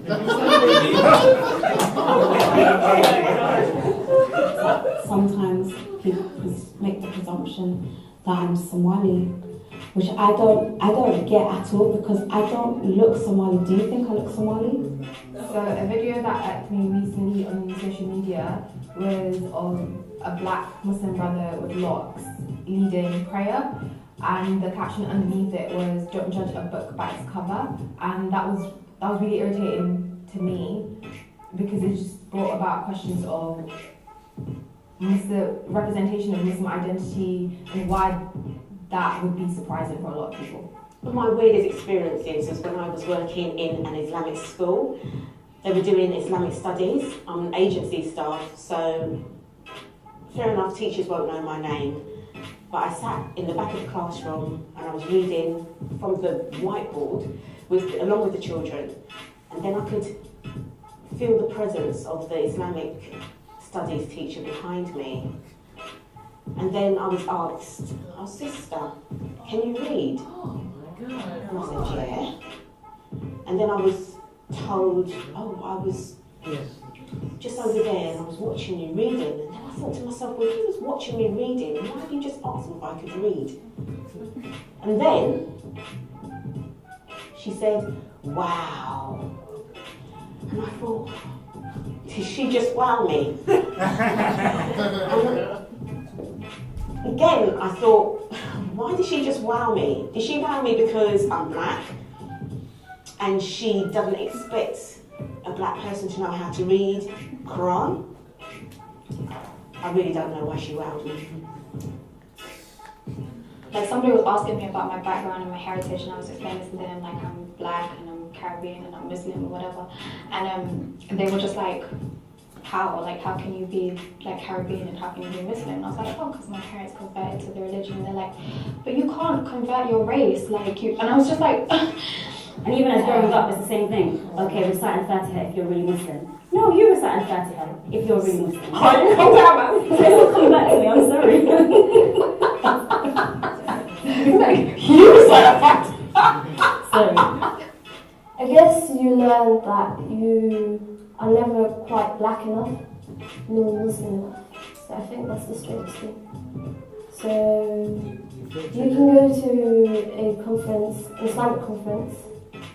Sometimes people make the presumption that I'm Somali, which I don't get at all because I don't look Somali. Do you think I look Somali? So a video that I me recently on social media was of a black Muslim brother with locks leading prayer, and the caption underneath it was "Don't judge a book by its cover," and that was really irritating to me because it just brought about questions of the representation of Muslim identity and why that would be surprising for a lot of people. One of my weirdest experiences was when I was working in an Islamic school. They were doing Islamic studies. I'm an agency staff, so fair enough, teachers won't know my name. But I sat in the back of the classroom and I was reading from the whiteboard along with the children. And then I could feel the presence of the Islamic studies teacher behind me. And then I was asked, "Oh, sister, can you read?" Oh my God. And I said, "Yeah." And then I was told, "Oh, I was just over there and I was watching you reading." And then I thought to myself, well, if he was watching me reading, why didn't you just ask him if I could read? And then she said, "Wow." And I thought, did she just wow me? Again, I thought, why did she just wow me? Did she wow me because I'm black and she doesn't expect a black person to know how to read Quran? I really don't know why she wowed me. Like somebody was asking me about my background and my heritage, and I was explaining to them like I'm black and I'm Caribbean and I'm Muslim or whatever, and they were just like, how can you be like Caribbean and how can you be Muslim? And I was like, oh, because my parents converted to the religion. And they're like, but you can't convert your race, like you. And I was just like, and even as growing up, it's the same thing. Okay, recite Al-Fatiha if you're really Muslim. No, you recite Al-Fatiha if you're really Muslim. Calm down, man. Don't come back to me. I'm sorry. like, you recite Al-Fatiha. Sorry. I guess you learn that you are never quite black enough, nor Muslim enough. So I think that's the strangest thing. So you can go to a conference, an Islamic conference,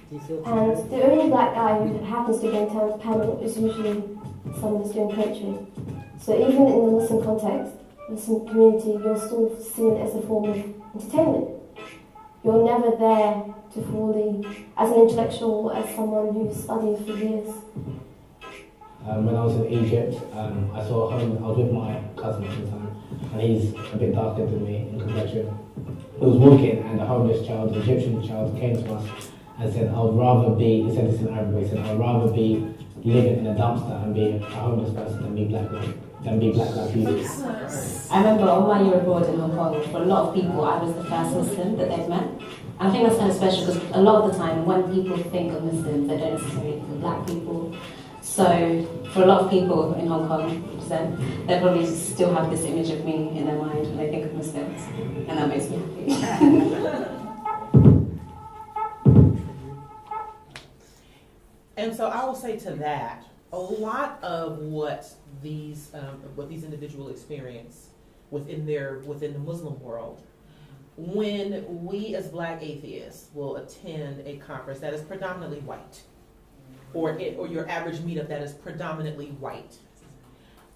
and the only black guy who happens to be on the panel is usually someone who's doing poetry. So even in the Muslim context, Muslim community, you're still seen as a form of entertainment. You're never there to fully, as an intellectual, as someone who's studied for years. When I was in Egypt, I was with my cousin at the time, and he's a bit darker than me in complexion. He was walking, and a homeless child, an Egyptian child, came to us and said, "I'd rather be," he said this in Arabic, he said, "I'd rather be living in a dumpster and be a homeless person than be black like you." I remember on my year abroad in Hong Kong, for a lot of people, I was the first Muslim that they've met. And I think that's kind of special because a lot of the time when people think of Muslims, they don't necessarily think of black people. So for a lot of people in Hong Kong, they probably still have this image of me in their mind when they think of Muslims, and that makes me happy. And so I will say to that, a lot of what these individuals experience within the Muslim world, when we as black atheists will attend a conference that is predominantly white, or your average meetup that is predominantly white,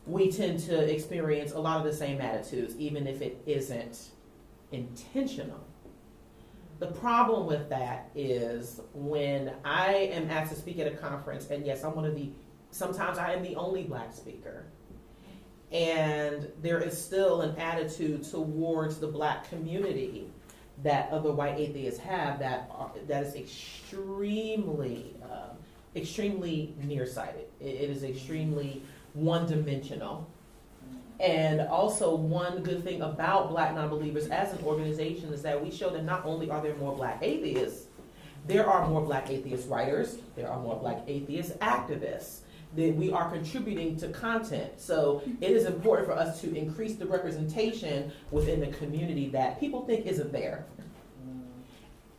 we tend to experience a lot of the same attitudes, even if it isn't intentional. The problem with that is when I am asked to speak at a conference, and yes, sometimes I am the only black speaker, and there is still an attitude towards the black community that other white atheists have that is extremely nearsighted. It is extremely one-dimensional. And also, one good thing about Black Nonbelievers as an organization is that we show that not only are there more black atheists, there are more black atheist writers, there are more black atheist activists, that we are contributing to content. So it is important for us to increase the representation within the community that people think isn't there.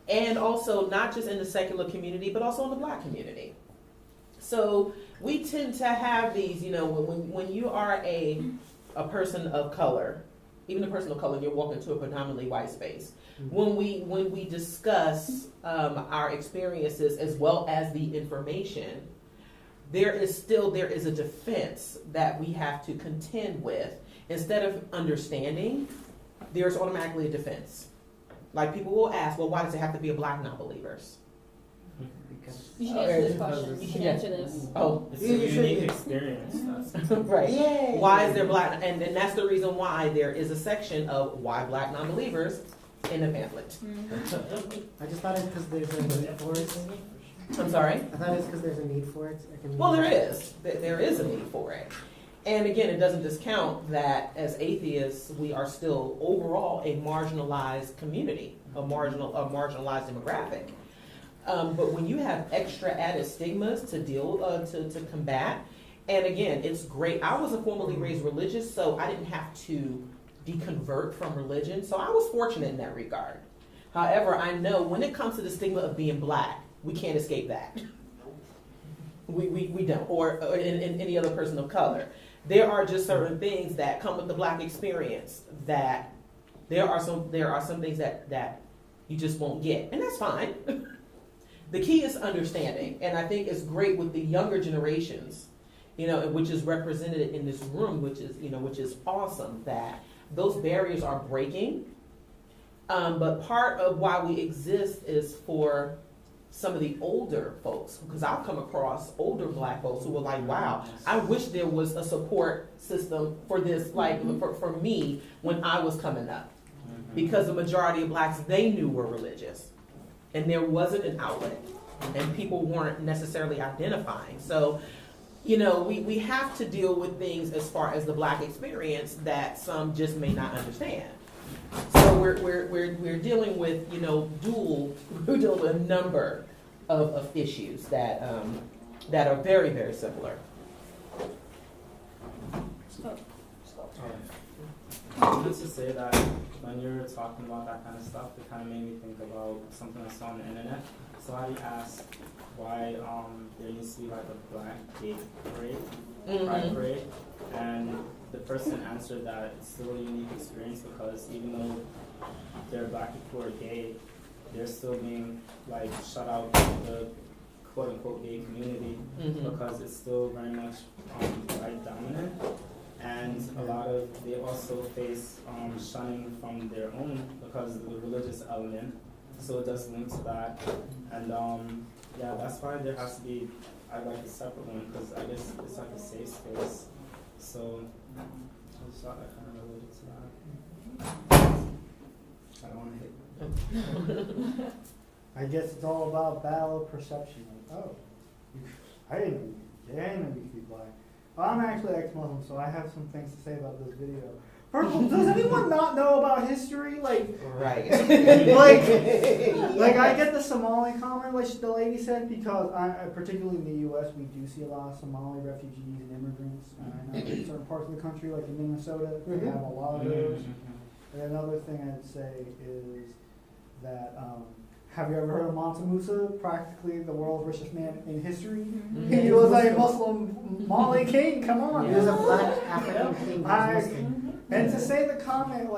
And also not just in the secular community, but also in the black community. So we tend to have these, when you are a person of color, even a person of color, you're walking to a predominantly white space. When we discuss our experiences as well as the information, there is a defense that we have to contend with. Instead of understanding, there's automatically a defense. Like people will ask, well, why does it have to be a black non-believers? You should answer this question. You should answer this. Oh, it's a unique experience. Right. Yay. Why is there black? And that's the reason why there is a section of why black non-believers in the pamphlet. I just thought it's because there's a need for it. I'm sorry? I thought it's because there's a need for it. Well, there is. There is a need for it. And again, it doesn't discount that as atheists, we are still overall a marginalized community, a marginalized demographic. But when you have extra added stigmas to deal to combat, and again, it's great. I was a formerly raised religious, so I didn't have to deconvert from religion. So I was fortunate in that regard. However, I know when it comes to the stigma of being black, we can't escape that. We don't, or in any other person of color. There are just certain things that come with the black experience that there are some things that you just won't get, and that's fine. The key is understanding, and I think it's great with the younger generations, which is represented in this room, which is awesome that those barriers are breaking. But part of why we exist is for some of the older folks, because I've come across older black folks who were like, wow, I wish there was a support system for this, like for me when I was coming up. Because the majority of blacks they knew were religious. And there wasn't an outlet. And people weren't necessarily identifying. So, we have to deal with things as far as the black experience that some just may not understand. So we're dealing with we're dealing with a number of issues that are very, very similar. Just to say that when you were talking about that kind of stuff, it kind of made me think about something I saw on the internet. Somebody asked why there needs to be like a black gay parade, pride parade, and the person answered that it's still a unique experience because even though there are black people who are gay, they're still being like shut out of the quote unquote gay community because it's still very much white dominant. And they also face shunning from their own because of the religious element. So it does link to that. And that's why there has to be, a separate one because I guess it's like a safe space. So I just thought that kind of related to that. I don't want to hit. I guess it's all about battle of perception. I didn't know you could be black. Well, I'm actually ex-Muslim, so I have some things to say about this video. First of all, does anyone not know about history? Right. like I get the Somali comment, like the lady said, because particularly in the U.S., we do see a lot of Somali refugees and immigrants. I know in certain parts of the country, like in Minnesota, they have a lot of those. And another thing I'd say is that have you ever heard of Mansa Musa, practically the world's richest man in history? He was a Muslim Mali king, come on. He was a black African king. And to say the comment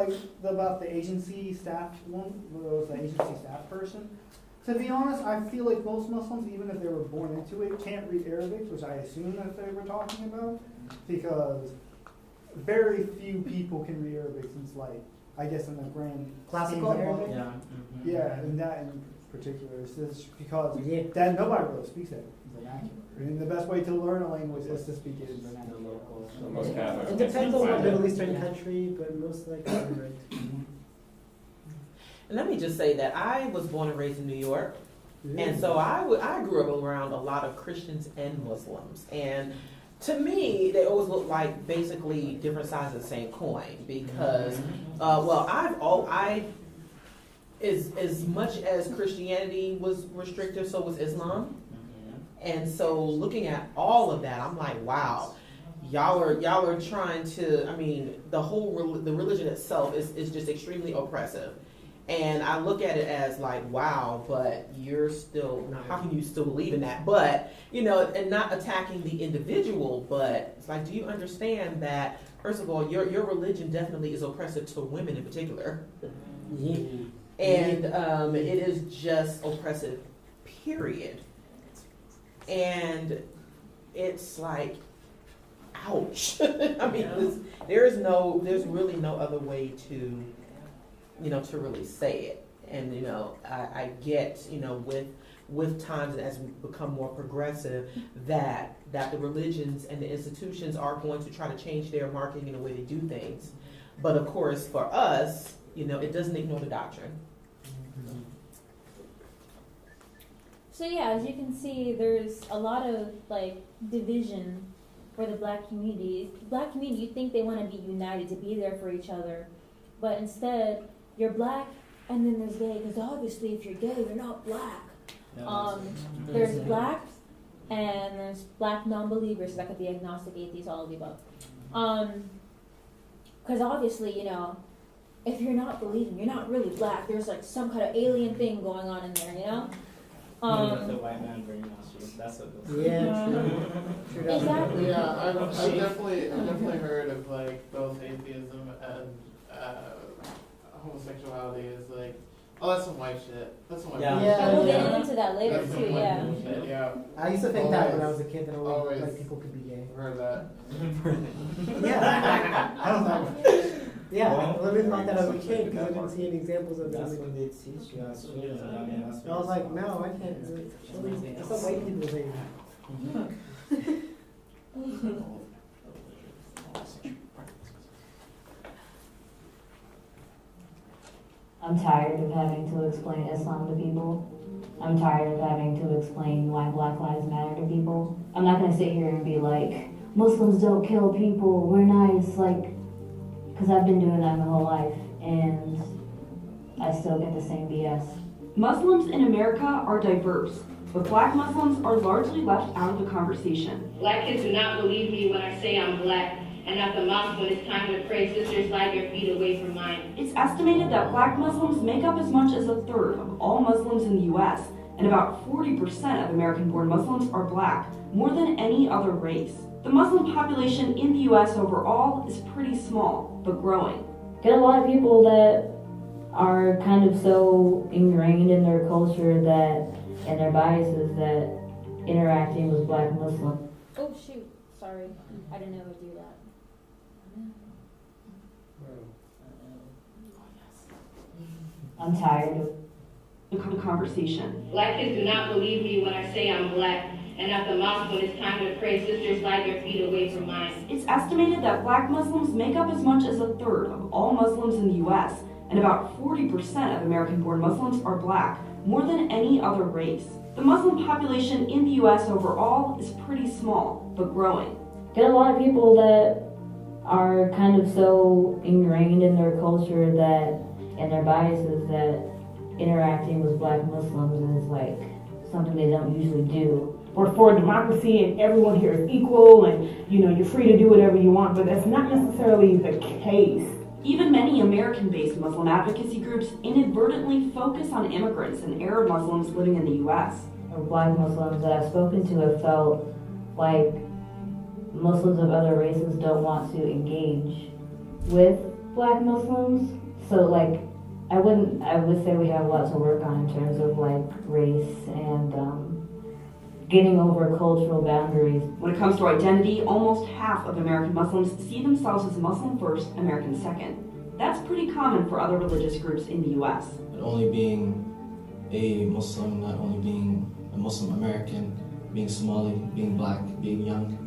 about the agency staff was the agency staff person, to be honest, I feel like most Muslims, even if they were born into it, can't read Arabic, which I assume that they were talking about, because very few people can read Arabic since I guess in the grand Classical scheme of Arabic? it. Yeah. Yeah, and that in particular is just because that nobody really speaks that vernacular. And the best way to learn a language is to speak it in vernacular. So most Catholics It can't depends speak on what Latin. Middle Eastern country, but most likely you're right. And let me just say that I was born and raised in New York. And so I grew up around a lot of Christians and Muslims. And to me, they always look like basically different sides of the same coin because, as much as Christianity was restrictive, so was Islam. And so looking at all of that, I'm like, wow, y'all are trying to, I mean, the religion itself is just extremely oppressive. And I look at it as like, wow, but you're still, how can you still believe in that? But, and not attacking the individual, but it's like, do you understand that, first of all, your religion definitely is oppressive to women in particular. Yeah. And it is just oppressive, period. And it's like, ouch. I mean, there's really no other way to really say it. And, I get, with times as we become more progressive, that the religions and the institutions are going to try to change their marketing and the way they do things. But of course, for us, it doesn't ignore the doctrine. So yeah, as you can see, there's a lot of division for the black community. Black community, you think they want to be united, to be there for each other, but instead, you're black, and then there's gay, because obviously if you're gay, you're not black. There's black, and there's black non-believers, that could be agnostic, atheist, all of the above. Because obviously, if you're not believing, you're not really black. There's some kind of alien thing going on in there, The white man brainwash you. That's what it was. Yeah, true. Exactly. Yeah, I've definitely heard of both atheism and homosexuality is oh, that's some white shit. That's some white shit. Yeah, we'll get into that later That's some too. white Yeah. bullshit, yeah. I used to think that when I Always. was a kid that Always. people could be gay. Heard that. Yeah, I don't know. Yeah, I literally thought that as a kid because I didn't see any examples of That's that. what they teach you as students. I mean, that's I was like, no, I can't do it. That's what white people say. I'm tired of having to explain Islam to people. I'm tired of having to explain why Black Lives Matter to people. I'm not going to sit here and be like, Muslims don't kill people, we're nice, because I've been doing that my whole life, and I still get the same BS. Muslims in America are diverse, but Black Muslims are largely left out of the conversation. Black kids do not believe me when I say I'm black, and at the mosque when it's time to pray, sisters, slide your feet away from mine. It's estimated that Black Muslims make up as much as a third of all Muslims in the U.S., and about 40% of American-born Muslims are Black, more than any other race. The Muslim population in the U.S. overall is pretty small, but growing. Get a lot of people that are kind of so ingrained in their culture that, and their biases, that interacting with Black Muslims. Oh shoot, sorry, I didn't know it would do that. I'm tired of the conversation. Black kids do not believe me when I say I'm black, and at the mosque when it's time to pray, sisters, slide your feet away from mine. It's estimated that Black Muslims make up as much as a third of all Muslims in the U.S., and about 40% of American-born Muslims are Black, more than any other race. The Muslim population in the U.S. overall is pretty small, but growing. Get a lot of people that are kind of so ingrained in their culture that, and their biases, that interacting with Black Muslims is something they don't usually do. We're for democracy and everyone here is equal and you're free to do whatever you want, but that's not necessarily the case. Even many American-based Muslim advocacy groups inadvertently focus on immigrants and Arab Muslims living in the U.S. Or Black Muslims that I've spoken to have felt like Muslims of other races don't want to engage with Black Muslims. So I would say we have a lot to work on in terms of race and getting over cultural boundaries. When it comes to identity, almost half of American Muslims see themselves as Muslim first, American second. That's pretty common for other religious groups in the US. But only being a Muslim, not only being a Muslim American, being Somali, being black, being young,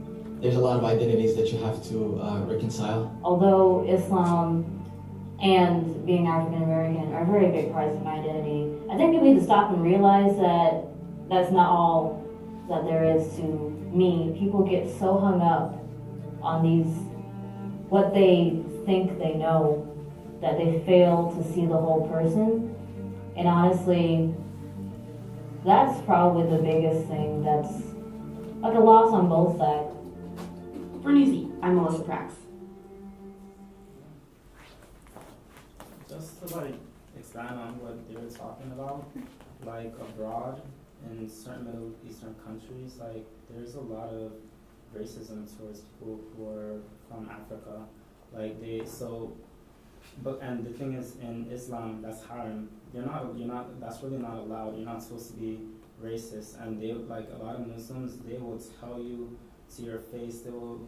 there's a lot of identities that you have to reconcile. Although Islam and being African American are very big parts of my identity, I think people need to stop and realize that that's not all that there is to me. People get so hung up on what they think they know, that they fail to see the whole person. And honestly, that's probably the biggest thing that's like a loss on both sides. For Newsy, I'm Melissa Prax. Just to like expand on what they were talking about, like abroad in certain Middle Eastern countries, like there's a lot of racism towards people who are from Africa. Like and the thing is, in Islam, that's haram. That's really not allowed. You're not supposed to be racist. And they, like a lot of Muslims, they will tell you to your face, they will,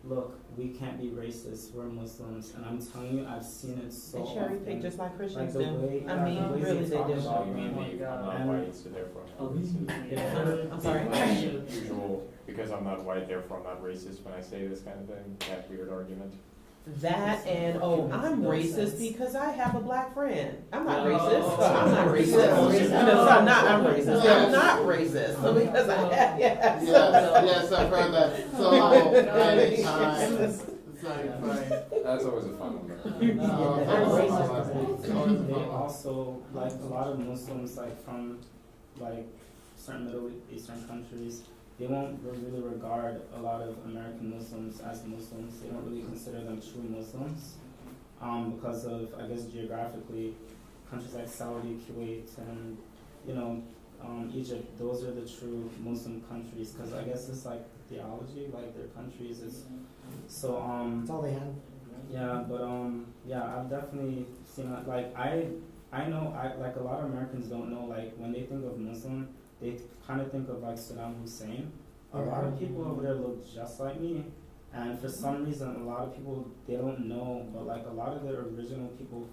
look, we can't be racist, we're Muslims. And I'm telling you, I've seen it so They cherry often. pick just like Christians Like the do. way, I mean, the way really they talk do. about You mean them. I'm not white, so therefore I'm not racist. I'm sorry? Usual, because I'm not white, therefore I'm not racist when I say this kind of thing, that weird argument. That and, I'm racist because I have a black friend. I'm not racist. I'm not racist. I'm not racist. I'm not racist. So because I have, yes. Yes, I've heard that so many times. It's like funny. That's always a fun one. They also, like a lot of Muslims, like from like certain Middle Eastern countries, they won't really regard a lot of American Muslims as Muslims. They don't really consider them true Muslims because of, I guess, geographically, countries like Saudi, Kuwait, and Egypt. Those are the true Muslim countries because I guess it's like theology, like their countries is so. That's all they have. Yeah, but I've definitely seen that. Like I know, like a lot of Americans don't know. Like when they think of Muslim, they kind of think of like Saddam Hussein. A lot of people over there look just like me, and for some reason, a lot of people they don't know. But like a lot of the original people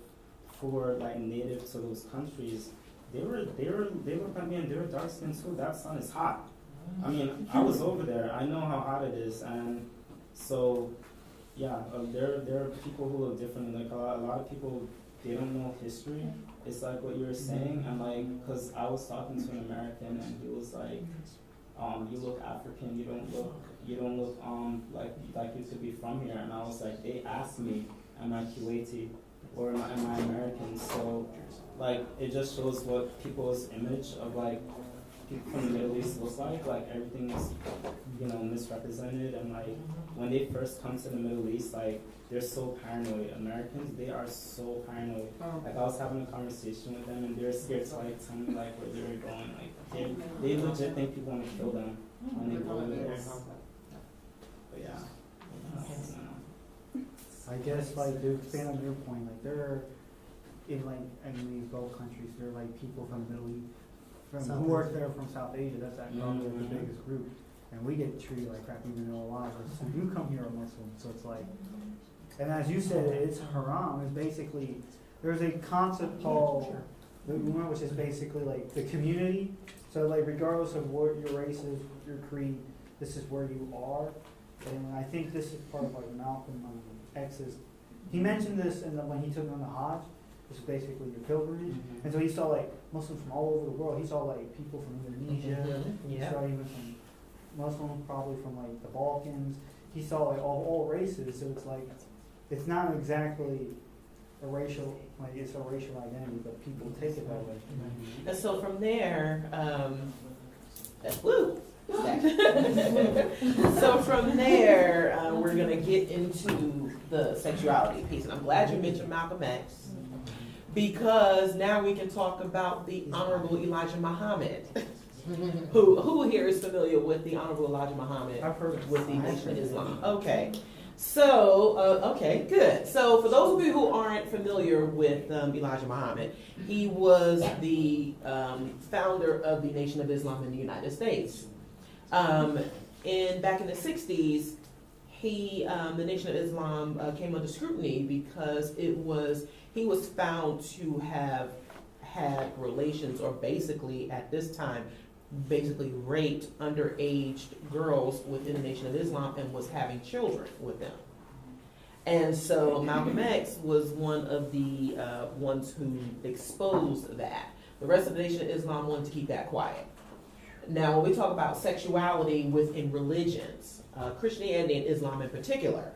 who were like native to those countries, they looked at me and they were dark skinned too. That sun is hot. I mean, I was over there. I know how hot it is, and so yeah, there are people who look differently. Like a lot of people, they don't know history. It's like what you were saying, and like, cause I was talking to an American, and he was like, "You look African. You don't look like you could be from here." And I was like, they asked me, "Am I Kuwaiti or am I American?" So, like, it just shows what people's image of like people from the Middle East looks like. Like everything is, misrepresented, and like when they first come to the Middle East, like they're so paranoid. Americans, they are so paranoid. Like I was having a conversation with them, and they're scared to like tell me like where they were going. Like they legit think people want to kill them when they go there. But yeah. I guess like to expand on your point, like there are in these Gulf countries, there are like people from the Middle East, who work there from South Asia. That's probably the biggest group, and we get treated like crap, even though a lot of us who do come here are Muslim. So it's like, and as you said, it's haram. It's basically there's a concept called the Ummah, which is basically like the community. So like regardless of what your race is, your creed, this is where you are. And I think this is part of like Malcolm X's. He mentioned this when he took me on the Hajj. This is basically your pilgrimage. And so he saw like Muslims from all over the world. He saw like people from Indonesia. He saw even some Muslims probably from like the Balkans. He saw like all races. So it's like it's not exactly a racial it's a racial identity, but people take it that way. And so from there, woo. So from there, we're going to get into the sexuality piece. And I'm glad you mentioned Malcolm X, because now we can talk about the Honorable Elijah Muhammad. Who here is familiar with the Honorable Elijah Muhammad? I've heard with the Nation of Islam. Okay. So, okay, good. So for those of you who aren't familiar with Elijah Muhammad, he was the founder of the Nation of Islam in the United States. Back in the 60s, the Nation of Islam came under scrutiny because he was found to have had relations, or basically at this time, basically raped underage girls within the Nation of Islam and was having children with them. And so Malcolm X was one of the ones who exposed that. The rest of the Nation of Islam wanted to keep that quiet. Now, when we talk about sexuality within religions, Christianity and Islam in particular,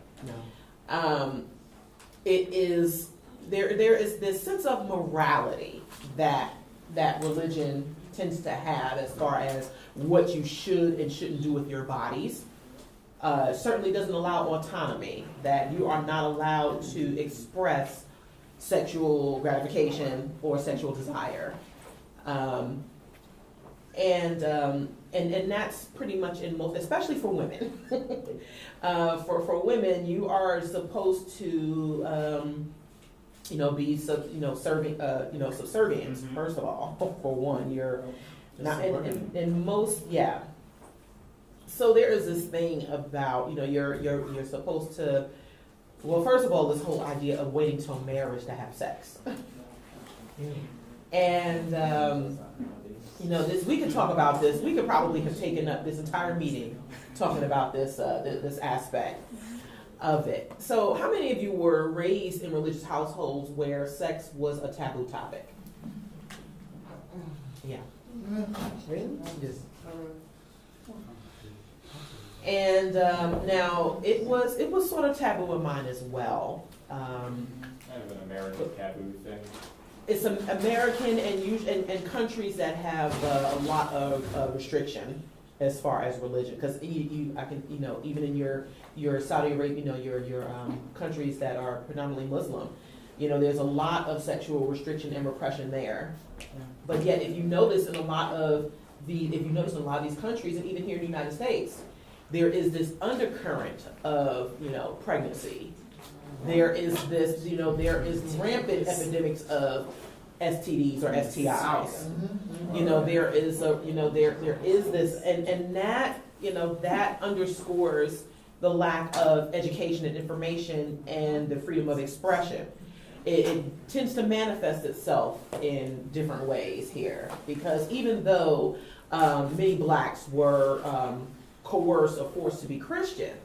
there is this sense of morality that religion tends to have as far as what you should and shouldn't do with your bodies. Certainly doesn't allow autonomy, that you are not allowed to express sexual gratification or sexual desire. And that's pretty much in most, especially for women. For women, you are supposed to, be subservient. First of all, for one, you're not in most, yeah. So there is this thing about, you're supposed to. Well, first of all, this whole idea of waiting till marriage to have sex, and this, we could talk about this. We could probably have taken up this entire meeting talking about this this aspect of it. So, how many of you were raised in religious households where sex was a taboo topic? Yeah. Yes. And now it was sort of taboo in mine as well. Kind of an American taboo thing. It's American and countries that have a lot of restriction as far as religion, because even in your Saudi Arabia, your countries that are predominantly Muslim, there's a lot of sexual restriction and repression there. But yet, if you notice in a lot of these countries, and even here in the United States, there is this undercurrent of pregnancy. There is this there is rampant epidemics of STDs or STIs. There is there is this, and that that underscores the lack of education and information and the freedom of expression. It tends to manifest itself in different ways here, because even though many blacks were coerced or forced to be Christian,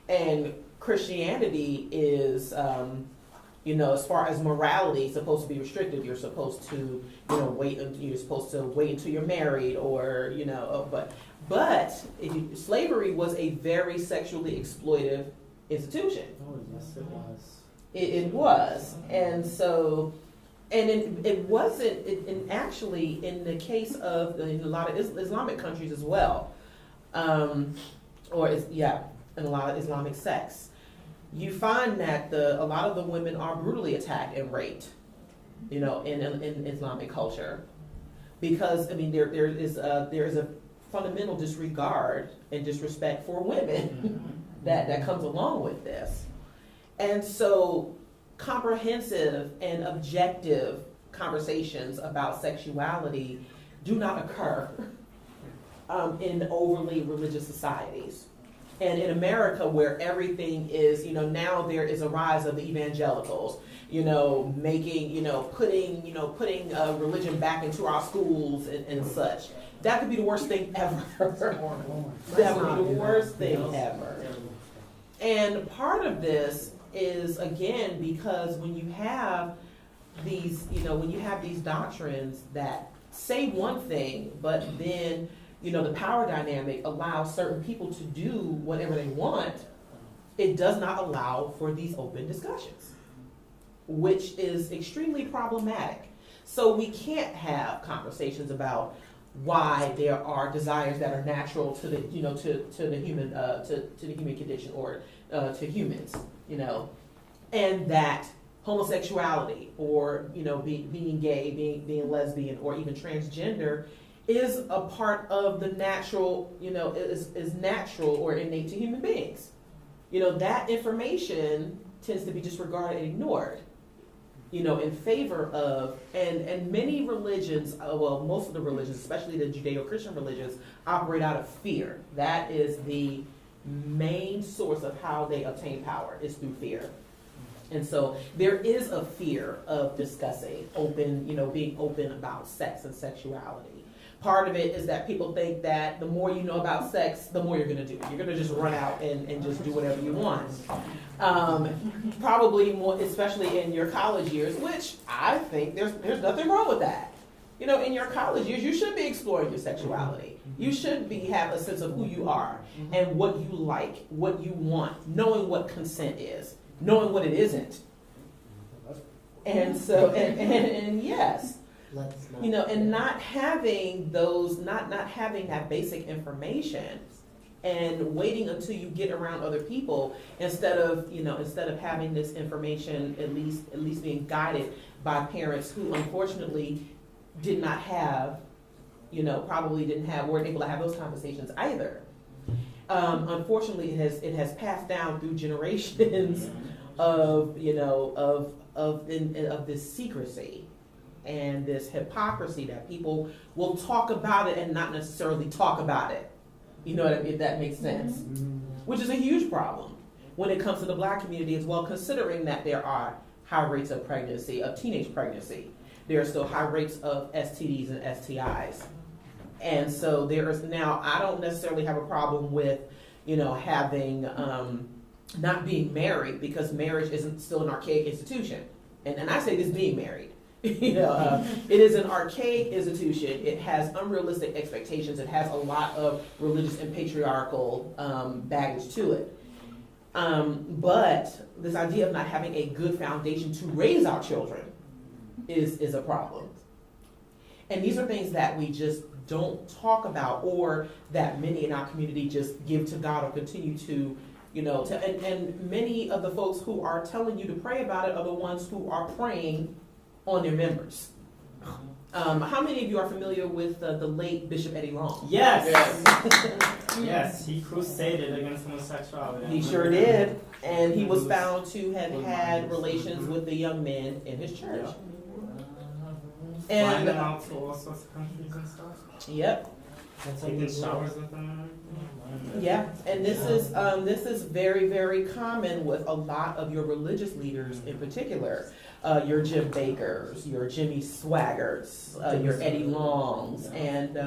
and Christianity is as far as morality, supposed to be restricted. You're supposed to wait until you're married, or but slavery was a very sexually exploitive institution. Oh yes, it was. It was, and so, and it wasn't. Actually, in the case of in a lot of Islamic countries as well, in a lot of Islamic sects, you find that a lot of the women are brutally attacked and raped, in Islamic culture, because there is a fundamental disregard and disrespect for women that comes along with this. And so comprehensive and objective conversations about sexuality do not occur in overly religious societies. And in America, where everything is, now there is a rise of the evangelicals, putting religion back into our schools and such. That could be the worst thing ever. That would be the worst thing ever. And part of this is, again, because when you have these, these doctrines that say one thing, but then, the power dynamic allows certain people to do whatever they want, it does not allow for these open discussions, which is extremely problematic. So we can't have conversations about why there are desires that are natural to the, to the human condition, or to humans, and that homosexuality or being gay, being lesbian, or even transgender is a part of the natural, is natural or innate to human beings. That information tends to be disregarded and ignored, in favor of, and many religions, most of the religions, especially the Judeo-Christian religions, operate out of fear. That is the main source of how they obtain power is through fear. And so there is a fear of discussing being open about sex and sexuality. Part of it is that people think that the more you know about sex, the more you're going to do. You're going to just run out and just do whatever you want. Probably more, especially in your college years, which I think there's nothing wrong with that. In your college years, you should be exploring your sexuality. You should have a sense of who you are and what you like, what you want, knowing what consent is, knowing what it isn't. And so, and yes, and not having not having that basic information and waiting until you get around other people instead of having this information at least being guided by parents who unfortunately did not have, weren't able to have those conversations either. Unfortunately, it has passed down through generations of this secrecy and this hypocrisy that people will talk about it and not necessarily talk about it. You know what I mean? If that makes sense. Which is a huge problem when it comes to the Black community as well, considering that there are high rates of pregnancy, of teenage pregnancy. There are still high rates of STDs and STIs. And so I don't necessarily have a problem with, having, not being married, because marriage isn't still an archaic institution. And I say this being married. It is an archaic institution. It has unrealistic expectations. It has a lot of religious and patriarchal baggage to it. But this idea of not having a good foundation to raise our children is a problem. And these are things that we just don't talk about, or that many in our community just give to God or continue to, and many of the folks who are telling you to pray about it are the ones who are preying on their members. How many of you are familiar with the late Bishop Eddie Long? Yes. Yes, he crusaded against homosexuality. He sure did. And he was found to have had relations with the young men in his church. Flying them out to all sorts of countries and stuff. Yep. Taking showers with them. Yeah, and this is very, very common with a lot of your religious leaders in particular. Your Jim Bakers, your Jimmy Swaggarts, your Eddie Longs, and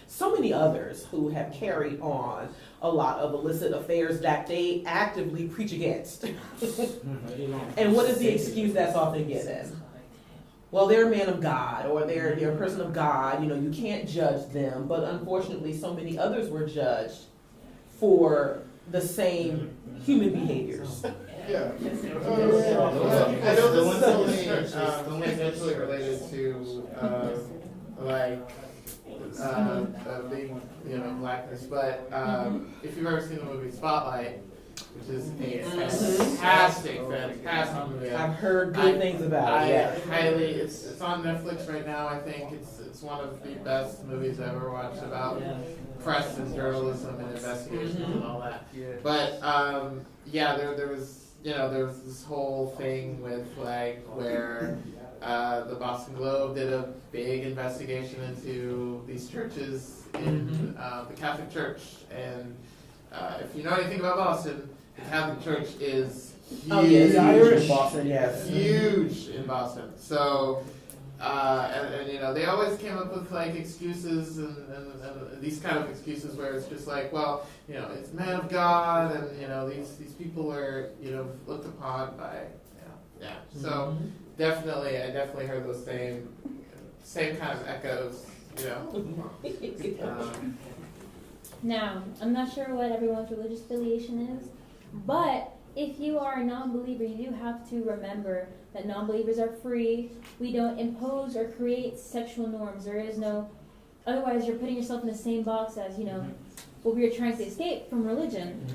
so many others who have carried on a lot of illicit affairs that they actively preach against. And what is the excuse that's often given? Well, they're a man of God, or they're a person of God. You can't judge them. But unfortunately, so many others were judged for the same human behaviors. Yeah. I know this is only tangentially related to being blackness, but if you've ever seen the movie Spotlight, which is a fantastic movie. I've heard good things about it. It's on Netflix right now. I think it's one of the best movies I've ever watched about press and journalism and investigations and all that. But there was this whole thing with where the Boston Globe did a big investigation into these churches in the Catholic Church, and if you know anything about Boston, the Catholic Church is huge. Oh yes, the Irish in Boston, yes, huge in Boston. So. And they always came up with excuses and these kind of excuses where it's just it's man of God, and these people are looked upon by So I definitely heard those same kind of echoes. Now, I'm not sure what everyone's religious affiliation is, but if you are a non-believer, you do have to remember that non-believers are free. We don't impose or create sexual norms. There is no, otherwise you're putting yourself in the same box as, what we are trying to escape from religion.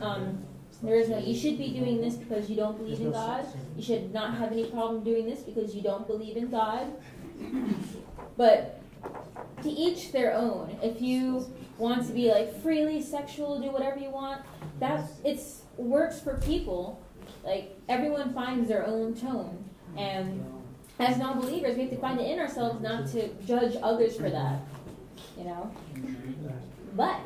There is no, you should be doing this because you don't believe in God. You should not have any problem doing this because you don't believe in God. But to each their own. If you want to be freely sexual, do whatever you want, it's works for people. Everyone finds their own tone, and as non-believers, we have to find it in ourselves not to judge others for that, But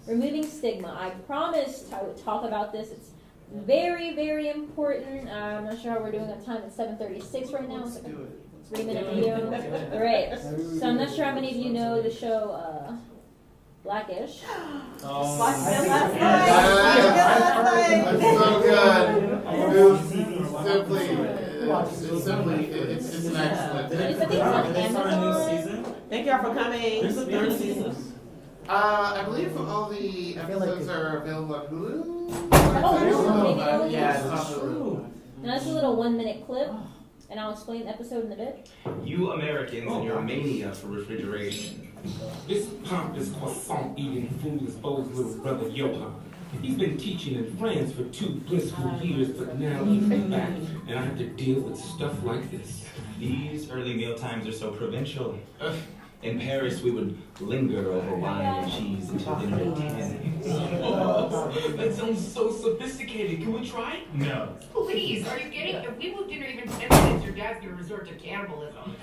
removing stigma. I promised I would talk about this. It's very, very important. I'm not sure how we're doing on time. It's 7:36 right now. It's like a 3-minute video. Right. So I'm not sure how many of you know the show Blackish. Oh, Watched it last night. It's an excellent thing. Thank y'all for coming. There's a third season. I believe all the episodes are available on Hulu. Yeah, it's on Hulu. Now this is a little 1-minute clip, and I'll explain the episode in a bit. You Americans and your mania for refrigeration. This pompous croissant-eating fool is Bo's little brother Johan. He's been teaching in France for 2 blissful years, but now he's back, and I have to deal with stuff like this. These early meal times are so provincial. In Paris, we would linger over wine and cheese until dinner at 10. Oh, that sounds so sophisticated. Can we try it? No. Please, are you kidding? If we moved in or even 10 minutes, your dad's gonna resort to cannibalism.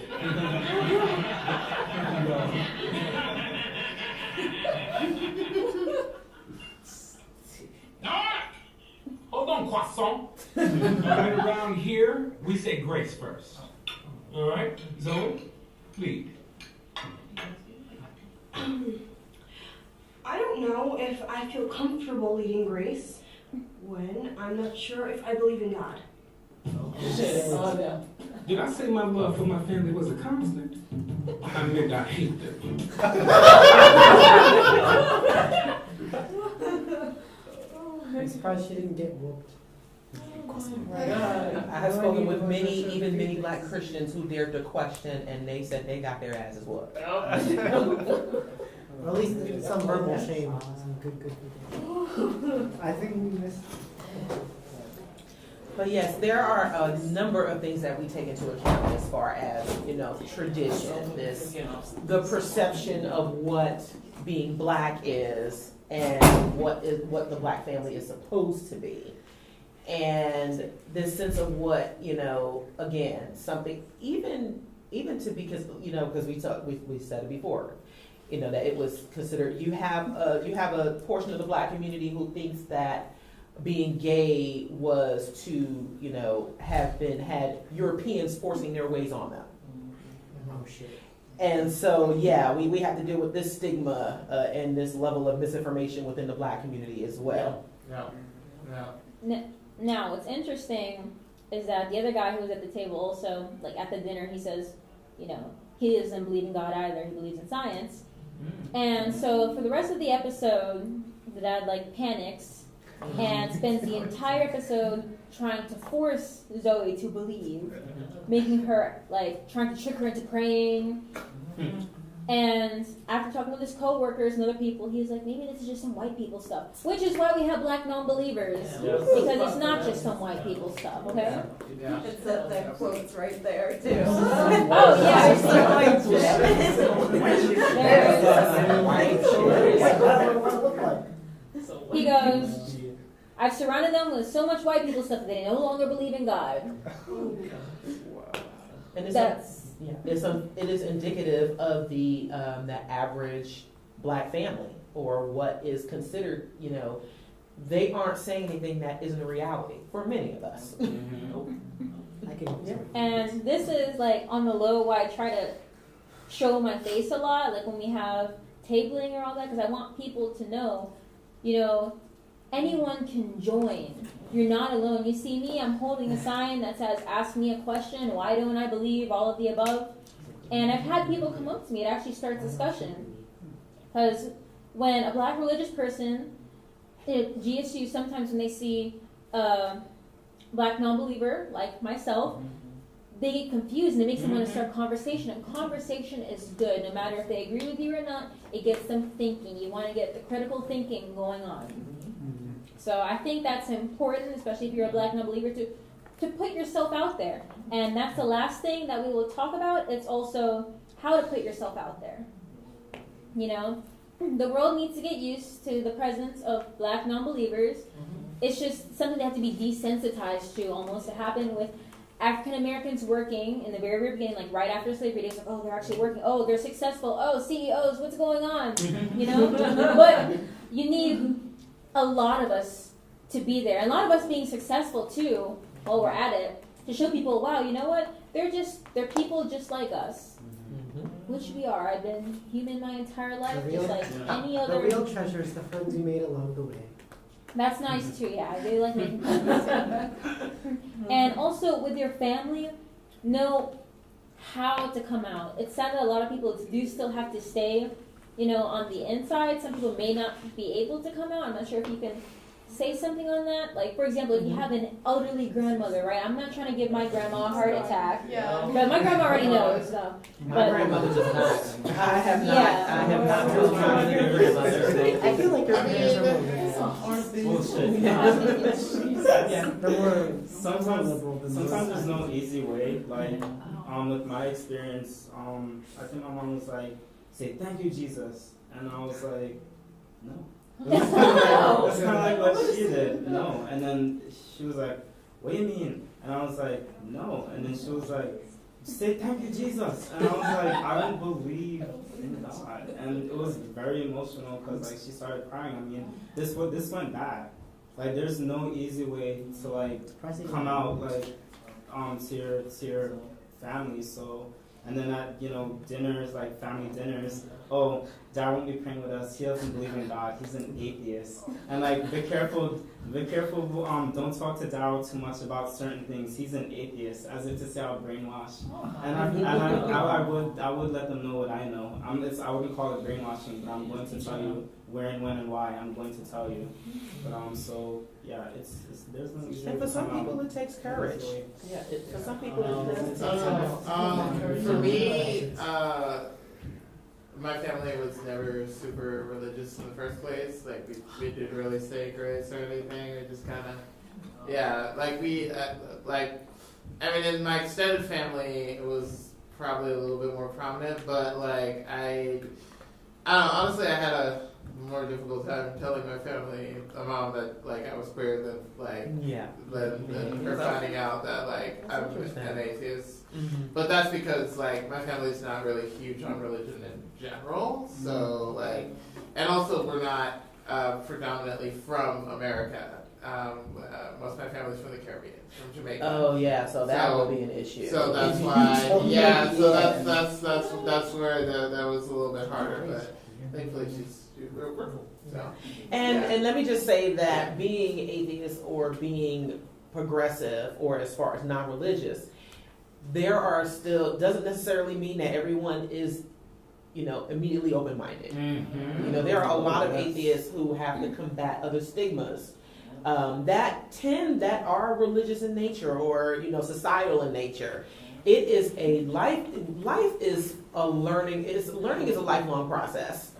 Hold on, croissant. Right around here, we say grace first. All right, Zoe, lead. I don't know if I feel comfortable leading grace when I'm not sure if I believe in God. Did I say my love for my family was a constant? I meant I hate them. I'm surprised she didn't get whooped. I have spoken with many Black Christians who dared to question, and they said they got their asses whooped. Or at least some verbal shame. Good. I think we missed. But yes, there are a number of things that we take into account as far as, tradition, the perception of what being Black is and what the Black family is supposed to be. And this sense of what, again, something even to, because we said it before, that it was considered, you have a portion of the Black community who thinks that being gay was to, had Europeans forcing their ways on them. Oh shit. And so, we have to deal with this stigma and this level of misinformation within the Black community as well. Yeah. Now, what's interesting is that the other guy who was at the table also, like at the dinner, he says, he doesn't believe in God either. He believes in science. And so for the rest of the episode, the dad panics and spends the entire episode trying to force Zoe to believe, making her trying to trick her into praying. And after talking with his co-workers and other people, he's like, maybe this is just some white people stuff. Which is why we have Black non-believers. Because it's not just some white people stuff, okay? It's that quote's right there, too. Oh, yeah. He goes, I've surrounded them with so much white people stuff that they no longer believe in God. And it is indicative of the average Black family, or what is considered, they aren't saying anything that isn't a reality for many of us. And this is on the low why I try to show my face a lot, when we have tabling or all that, because I want people to know, anyone can join. You're not alone. You see me, I'm holding a sign that says, ask me a question, why don't I believe, all of the above. And I've had people come up to me, it actually starts discussion. Because when a Black religious person, at GSU, sometimes when they see a Black non-believer, like myself, they get confused and it makes them want to start conversation. And conversation is good, no matter if they agree with you or not, it gets them thinking. You want to get the critical thinking going on. So I think that's important, especially if you're a Black non-believer, to put yourself out there. And that's the last thing that we will talk about. It's also how to put yourself out there. The world needs to get used to the presence of Black non-believers. It's just something they have to be desensitized to almost. It happened with African Americans working in the very, very beginning, right after slavery days, oh, they're actually working, oh, they're successful, oh, CEOs, what's going on? But you need a lot of us to be there. And a lot of us being successful too while we're at it. To show people, wow, you know what? They're people just like us. Which we are. I've been human my entire life, just like any other. The real treasure is the friends you made along the way. That's nice too, yeah. I really like making friends. And also with your family, know how to come out. It's sad that a lot of people do still have to stay, on the inside. Some people may not be able to come out. I'm not sure if you can say something on that. Like, for example, if you have an elderly grandmother, right? I'm not trying to give my grandma a heart attack. Yeah. But my grandma already knows, so. My grandmother does not. I have not. Yeah. I have not told my grandmother. I feel like your parents are more Sometimes there's no easy way. Like, with my experience, I think my mom was like, say thank you, Jesus. And I was like, no. That's kind of like what she did. No. And then she was like, what do you mean? And I was like, no. And then she was like, say thank you, Jesus. And I was like, I don't believe in God. And it was very emotional because like she started crying. I mean, this went bad. Like there's no easy way to like come out like to your family. So and then at dinners, like family dinners, oh, Dad won't be praying with us. He doesn't believe in God. He's an atheist. And like, be careful. Don't talk to Daryl too much about certain things. He's an atheist, as if to say I'll brainwash. And I would let them know what I know. I wouldn't call it brainwashing, but I'm going to tell you where and when and why. I'm going to tell you. But so yeah, it's there's no easy. And for some people, it takes courage. Yeah, for some people, it does take courage. For me, my family was never super religious in the first place. Like we didn't really say grace or anything. We just kind of, like in my extended family, it was probably a little bit more prominent. But like I don't know. Honestly, I had a more difficult time telling my family, my mom, that like I was queer than than her finding out that like I'm an atheist. Mm-hmm. But that's because like my family's not really huge on religion in general. So like, and also we're not predominantly from America. Most of my family's from the Caribbean, from Jamaica. Oh yeah, so that would be an issue. So that's why, so that's where that was a little bit harder. But thankfully we're cool. So. And let me just say that being atheist or being progressive or as far as non-religious, there are still, doesn't necessarily mean that everyone is, immediately open-minded. Mm-hmm. There are a lot of atheists who have to combat other stigmas that are religious in nature or, societal in nature. It is a life is a learning is a lifelong process.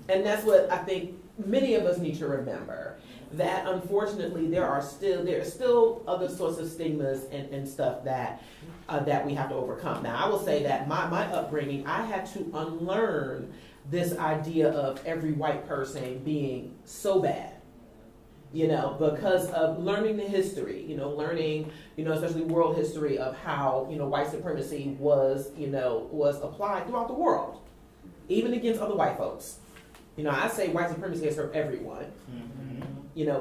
And that's what I think many of us need to remember. That unfortunately there are still other sorts of stigmas and stuff that we have to overcome. Now I will say that my upbringing, I had to unlearn this idea of every white person being so bad. Because of learning the history, learning, especially world history of how, white supremacy was applied throughout the world, even against other white folks. I say white supremacy has hurt everyone,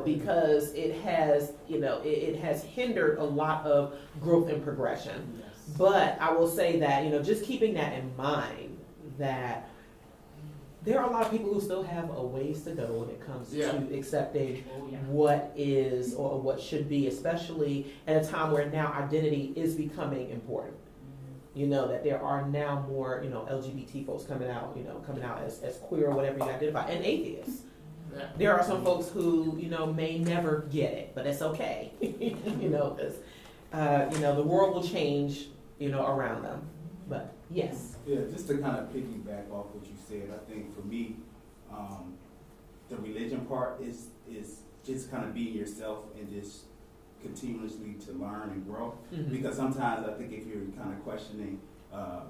because it has, it has hindered a lot of growth and progression. Yes. But I will say that, just keeping that in mind, that there are a lot of people who still have a ways to go when it comes to accepting what is or what should be, especially at a time where now identity is becoming important. That there are now more, LGBT folks coming out as queer or whatever you identify, and atheists. Yeah. There are some folks who, may never get it, but it's okay. Because, the world will change, around them. But yes. Yeah, just to kind of piggyback off what you said, I think for me, the religion part is just kind of being yourself and just continuously to learn and grow. Mm-hmm. Because sometimes I think if you're kind of questioning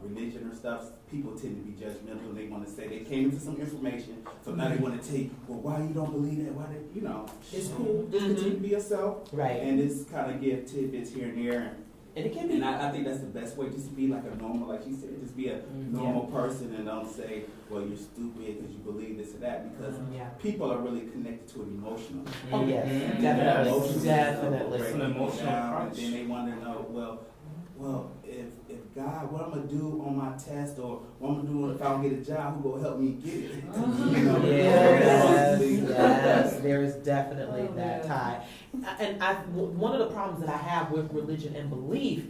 religion or stuff, people tend to be judgmental. They want to say they came into some information, so now they want to take, well, why you don't believe that? Why it's cool. Just continue to be yourself. Right. And just kind of give tidbits here and there. And it can be. And I think that's the best way, just to be like a normal, like she said, just be a normal person and don't say, well, you're stupid because you believe this or that, because people are really connected to it emotionally. Oh, yes, Emotionally, definitely. It's an emotional and approach. then they want to know, well, if God, what I'm gonna do on my test, or what I'm gonna do if I don't get a job, who gonna help me get it? You know, Yes, there is definitely that tie. And one of the problems that I have with religion and belief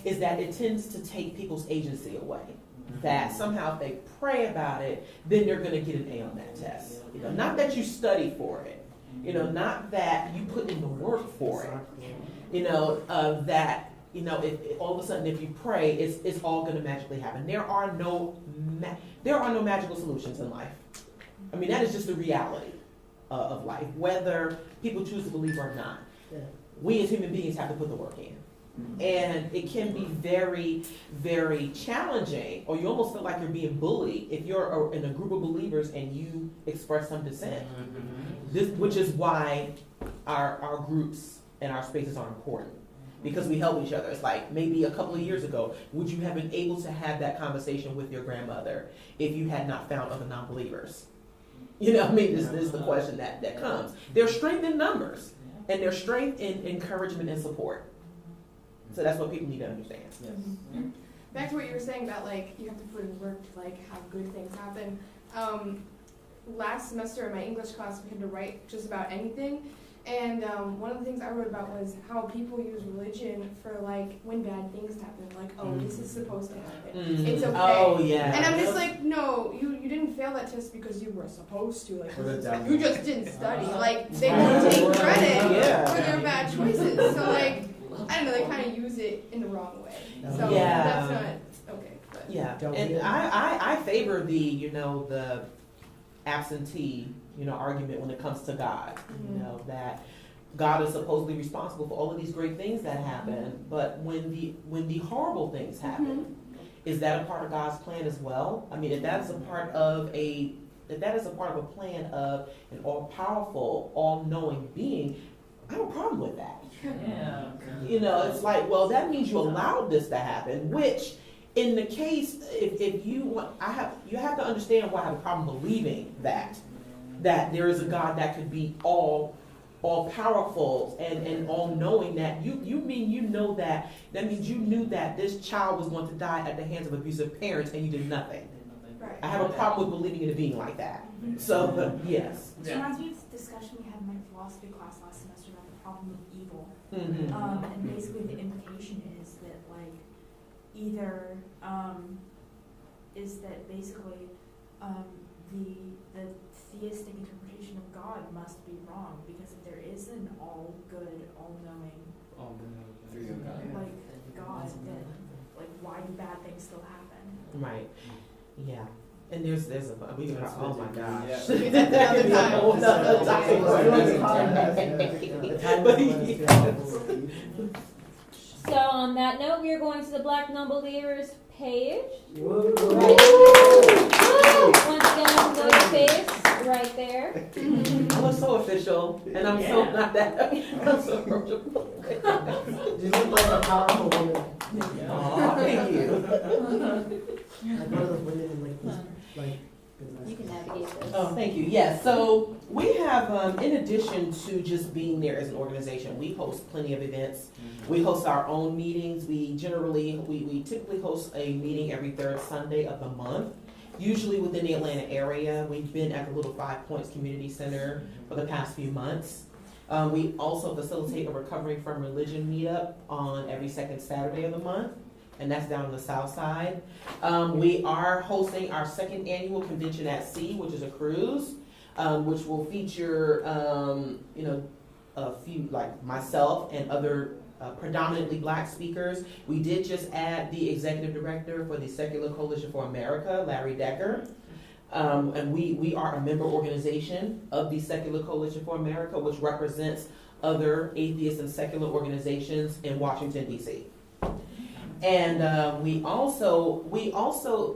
is that it tends to take people's agency away. That somehow if they pray about it, then they're going to get an A on that test. You know, not that you study for it. You know, not that you put in the work for it. You know, that. You know, if all of a sudden if you pray, it's all going to magically happen. There are no magical solutions in life. I mean, that is just the reality of life, whether people choose to believe or not. We as human beings have to put the work in. And it can be very, very challenging, or you almost feel like you're being bullied if you're in a group of believers and you express some dissent. Which is why our groups and our spaces are important. Because we help each other. It's like maybe a couple of years ago, would you have been able to have that conversation with your grandmother if you had not found other non-believers? You know, I mean, this is the question that comes. There's strength in numbers, and there's strength in encouragement and support. So that's what people need to understand. Yes. Back to what you were saying about, like, you have to put in work to, like, have good things happen. Last semester in my English class, we had to write just about anything. And one of the things I wrote about was how people use religion for, like, when bad things happen. Like, oh, this is supposed to happen. It's okay. Oh, yeah. And I'm just like, no, you didn't fail that test because you were supposed to. Like, you just didn't study. Like, they won't take credit for their bad choices. So, like, I don't know, they kind of use it in the wrong way. So that's not okay. But. Yeah, and I favor the absentee, argument when it comes to God. You know, that God is supposedly responsible for all of these great things that happen, but when the horrible things happen, is that a part of God's plan as well? I mean, if that is a part of a plan of an all-powerful, all-knowing being, I have a problem with that. Yeah. It's like, well, that means you allowed this to happen, which in the case, if you want, you have to understand why I have a problem believing that there is a God that could be all powerful and all knowing. That you mean that means you knew that this child was going to die at the hands of abusive parents and you did nothing. Right. I have a problem with believing in a being like that. So yes. It reminds me of the discussion we had in my philosophy class last semester about the problem of evil. Mm-hmm. And basically the implication is that, like, either is that basically the theistic interpretation of God must be wrong, because if there is an all good, all knowing like God, then like why do bad things still happen? Right. Yeah. And there's we can oh my gosh. So on that note, we are going to the Black Non-Believers page. Once again, go to face right there. I'm so official, and I'm so not that. I'm so approachable. You look like a powerful woman. Aw, thank you. Like one of those women in like you can navigate this. Oh, thank you. Yes. So we have, in addition to just being there as an organization, we host plenty of events. We host our own meetings. We typically host a meeting every third Sunday of the month, usually within the Atlanta area. We've been at the Little 5 Points Community Center for the past few months. We also facilitate a Recovering from Religion meetup on every second Saturday of the month, and that's down on the south side. We are hosting our second annual Convention at Sea, which is a cruise, which will feature, a few, like myself and other predominantly Black speakers. We did just add the executive director for the Secular Coalition for America, Larry Decker. And we are a member organization of the Secular Coalition for America, which represents other atheist and secular organizations in Washington, D.C. And we also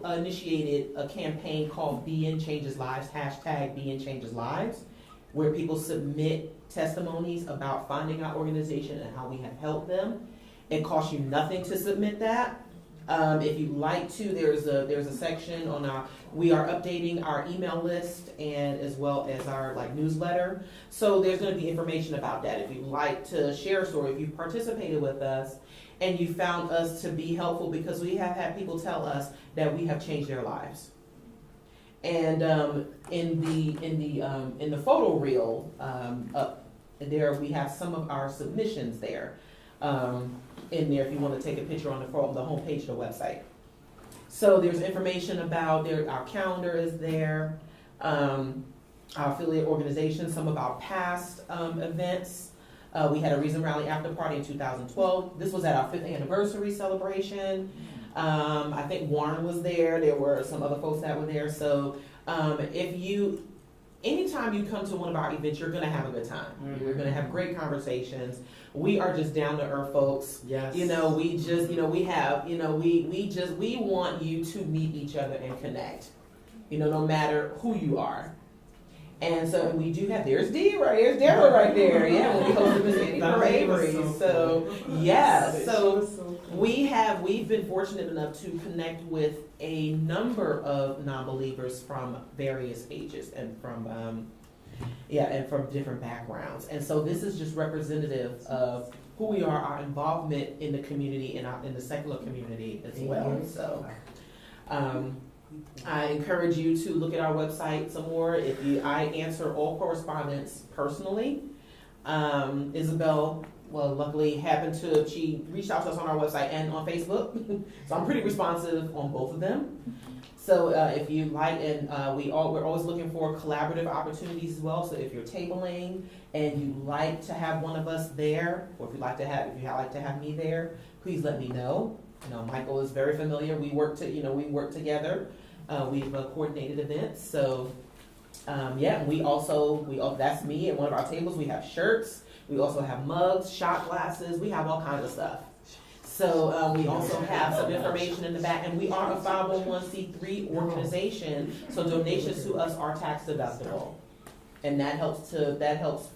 initiated a campaign called BN Changes Lives, hashtag BN Changes Lives, where people submit testimonies about finding our organization and how we have helped them. It costs you nothing to submit that. If you'd like to, there's a section on we are updating our email list and as well as our newsletter. So there's going to be information about that. If you'd like to share a story, if you participated with us and you found us to be helpful, because we have had people tell us that we have changed their lives. And in the photo reel up there, we have some of our submissions there. In there if you want to take a picture on the homepage of the website. So there's information about our calendar is there, our affiliate organizations, some of our past events. We had a Reason Rally after party in 2012. This was at our 5th anniversary celebration. I think Warren was there. There were some other folks that were there. So anytime you come to one of our events, you're going to have a good time. Mm-hmm. You're going to have great conversations. We are just down to earth folks. Yes. We want you to meet each other and connect. No matter who you are. And so we do have, there's Dee right, there's Deborah right there. Yeah, when we hosted Miss Annie for Avery. So yeah, so we've been fortunate enough to connect with a number of non-believers from various ages and from different backgrounds. And so this is just representative of who we are, our involvement in the community and in the secular community as well. So I encourage you to look at our website some more. I answer all correspondence personally. Isabel, luckily she reached out to us on our website and on Facebook. So I'm pretty responsive on both of them. So if you like, and we're always looking for collaborative opportunities as well. So if you're tabling and you'd like to have one of us there, or if you'd like to have me there, please let me know. Michael is very familiar. We work together. We've coordinated events. So we also that's me at one of our tables. We have shirts. We also have mugs, shot glasses. We have all kinds of stuff. So we also have some information in the back, and we are a 501c3 organization. So donations to us are tax deductible, and that helps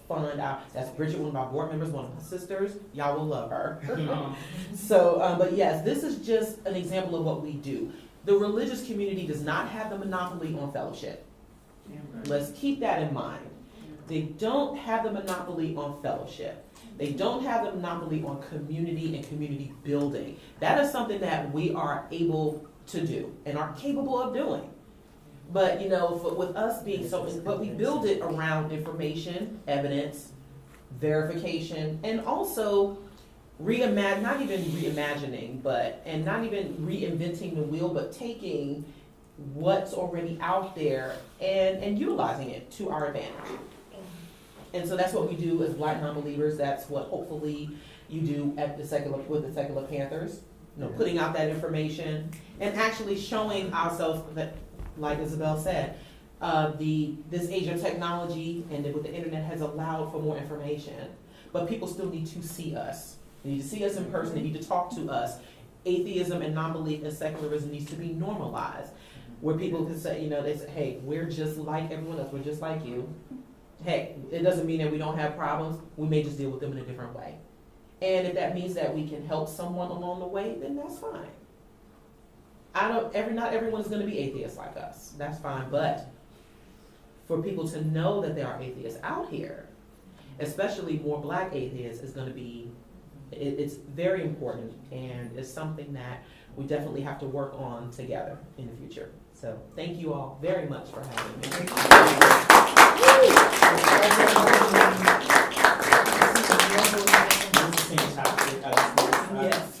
fund our. That's Bridget, one of our board members, one of my sisters. Y'all will love her. So, but yes, this is just an example of what we do. The religious community does not have the monopoly on fellowship. Let's keep that in mind. They don't have the monopoly on fellowship. They don't have the monopoly on community and community building. That is something that we are able to do and are capable of doing. But with us being but we build it around information, evidence, verification, and also not even reimagining, and not even reinventing the wheel, but taking what's already out there and utilizing it to our advantage. And so that's what we do as Black non-believers. That's what hopefully you do with the secular Panthers. Putting out that information and actually showing ourselves that, like Isabel said, this age of technology and with the internet has allowed for more information. But people still need to see us. They need to see us in person. They need to talk to us. Atheism and non-belief and secularism needs to be normalized, where people can say, they say, hey, we're just like everyone else. We're just like you. Hey, it doesn't mean that we don't have problems. We may just deal with them in a different way. And if that means that we can help someone along the way, then that's fine. Not everyone is going to be atheists like us. That's fine. But for people to know that there are atheists out here, especially more Black atheists, is going to be, it's very important, and it's something that we definitely have to work on together in the future. So thank you all very much for having me. Fantastic. Yes.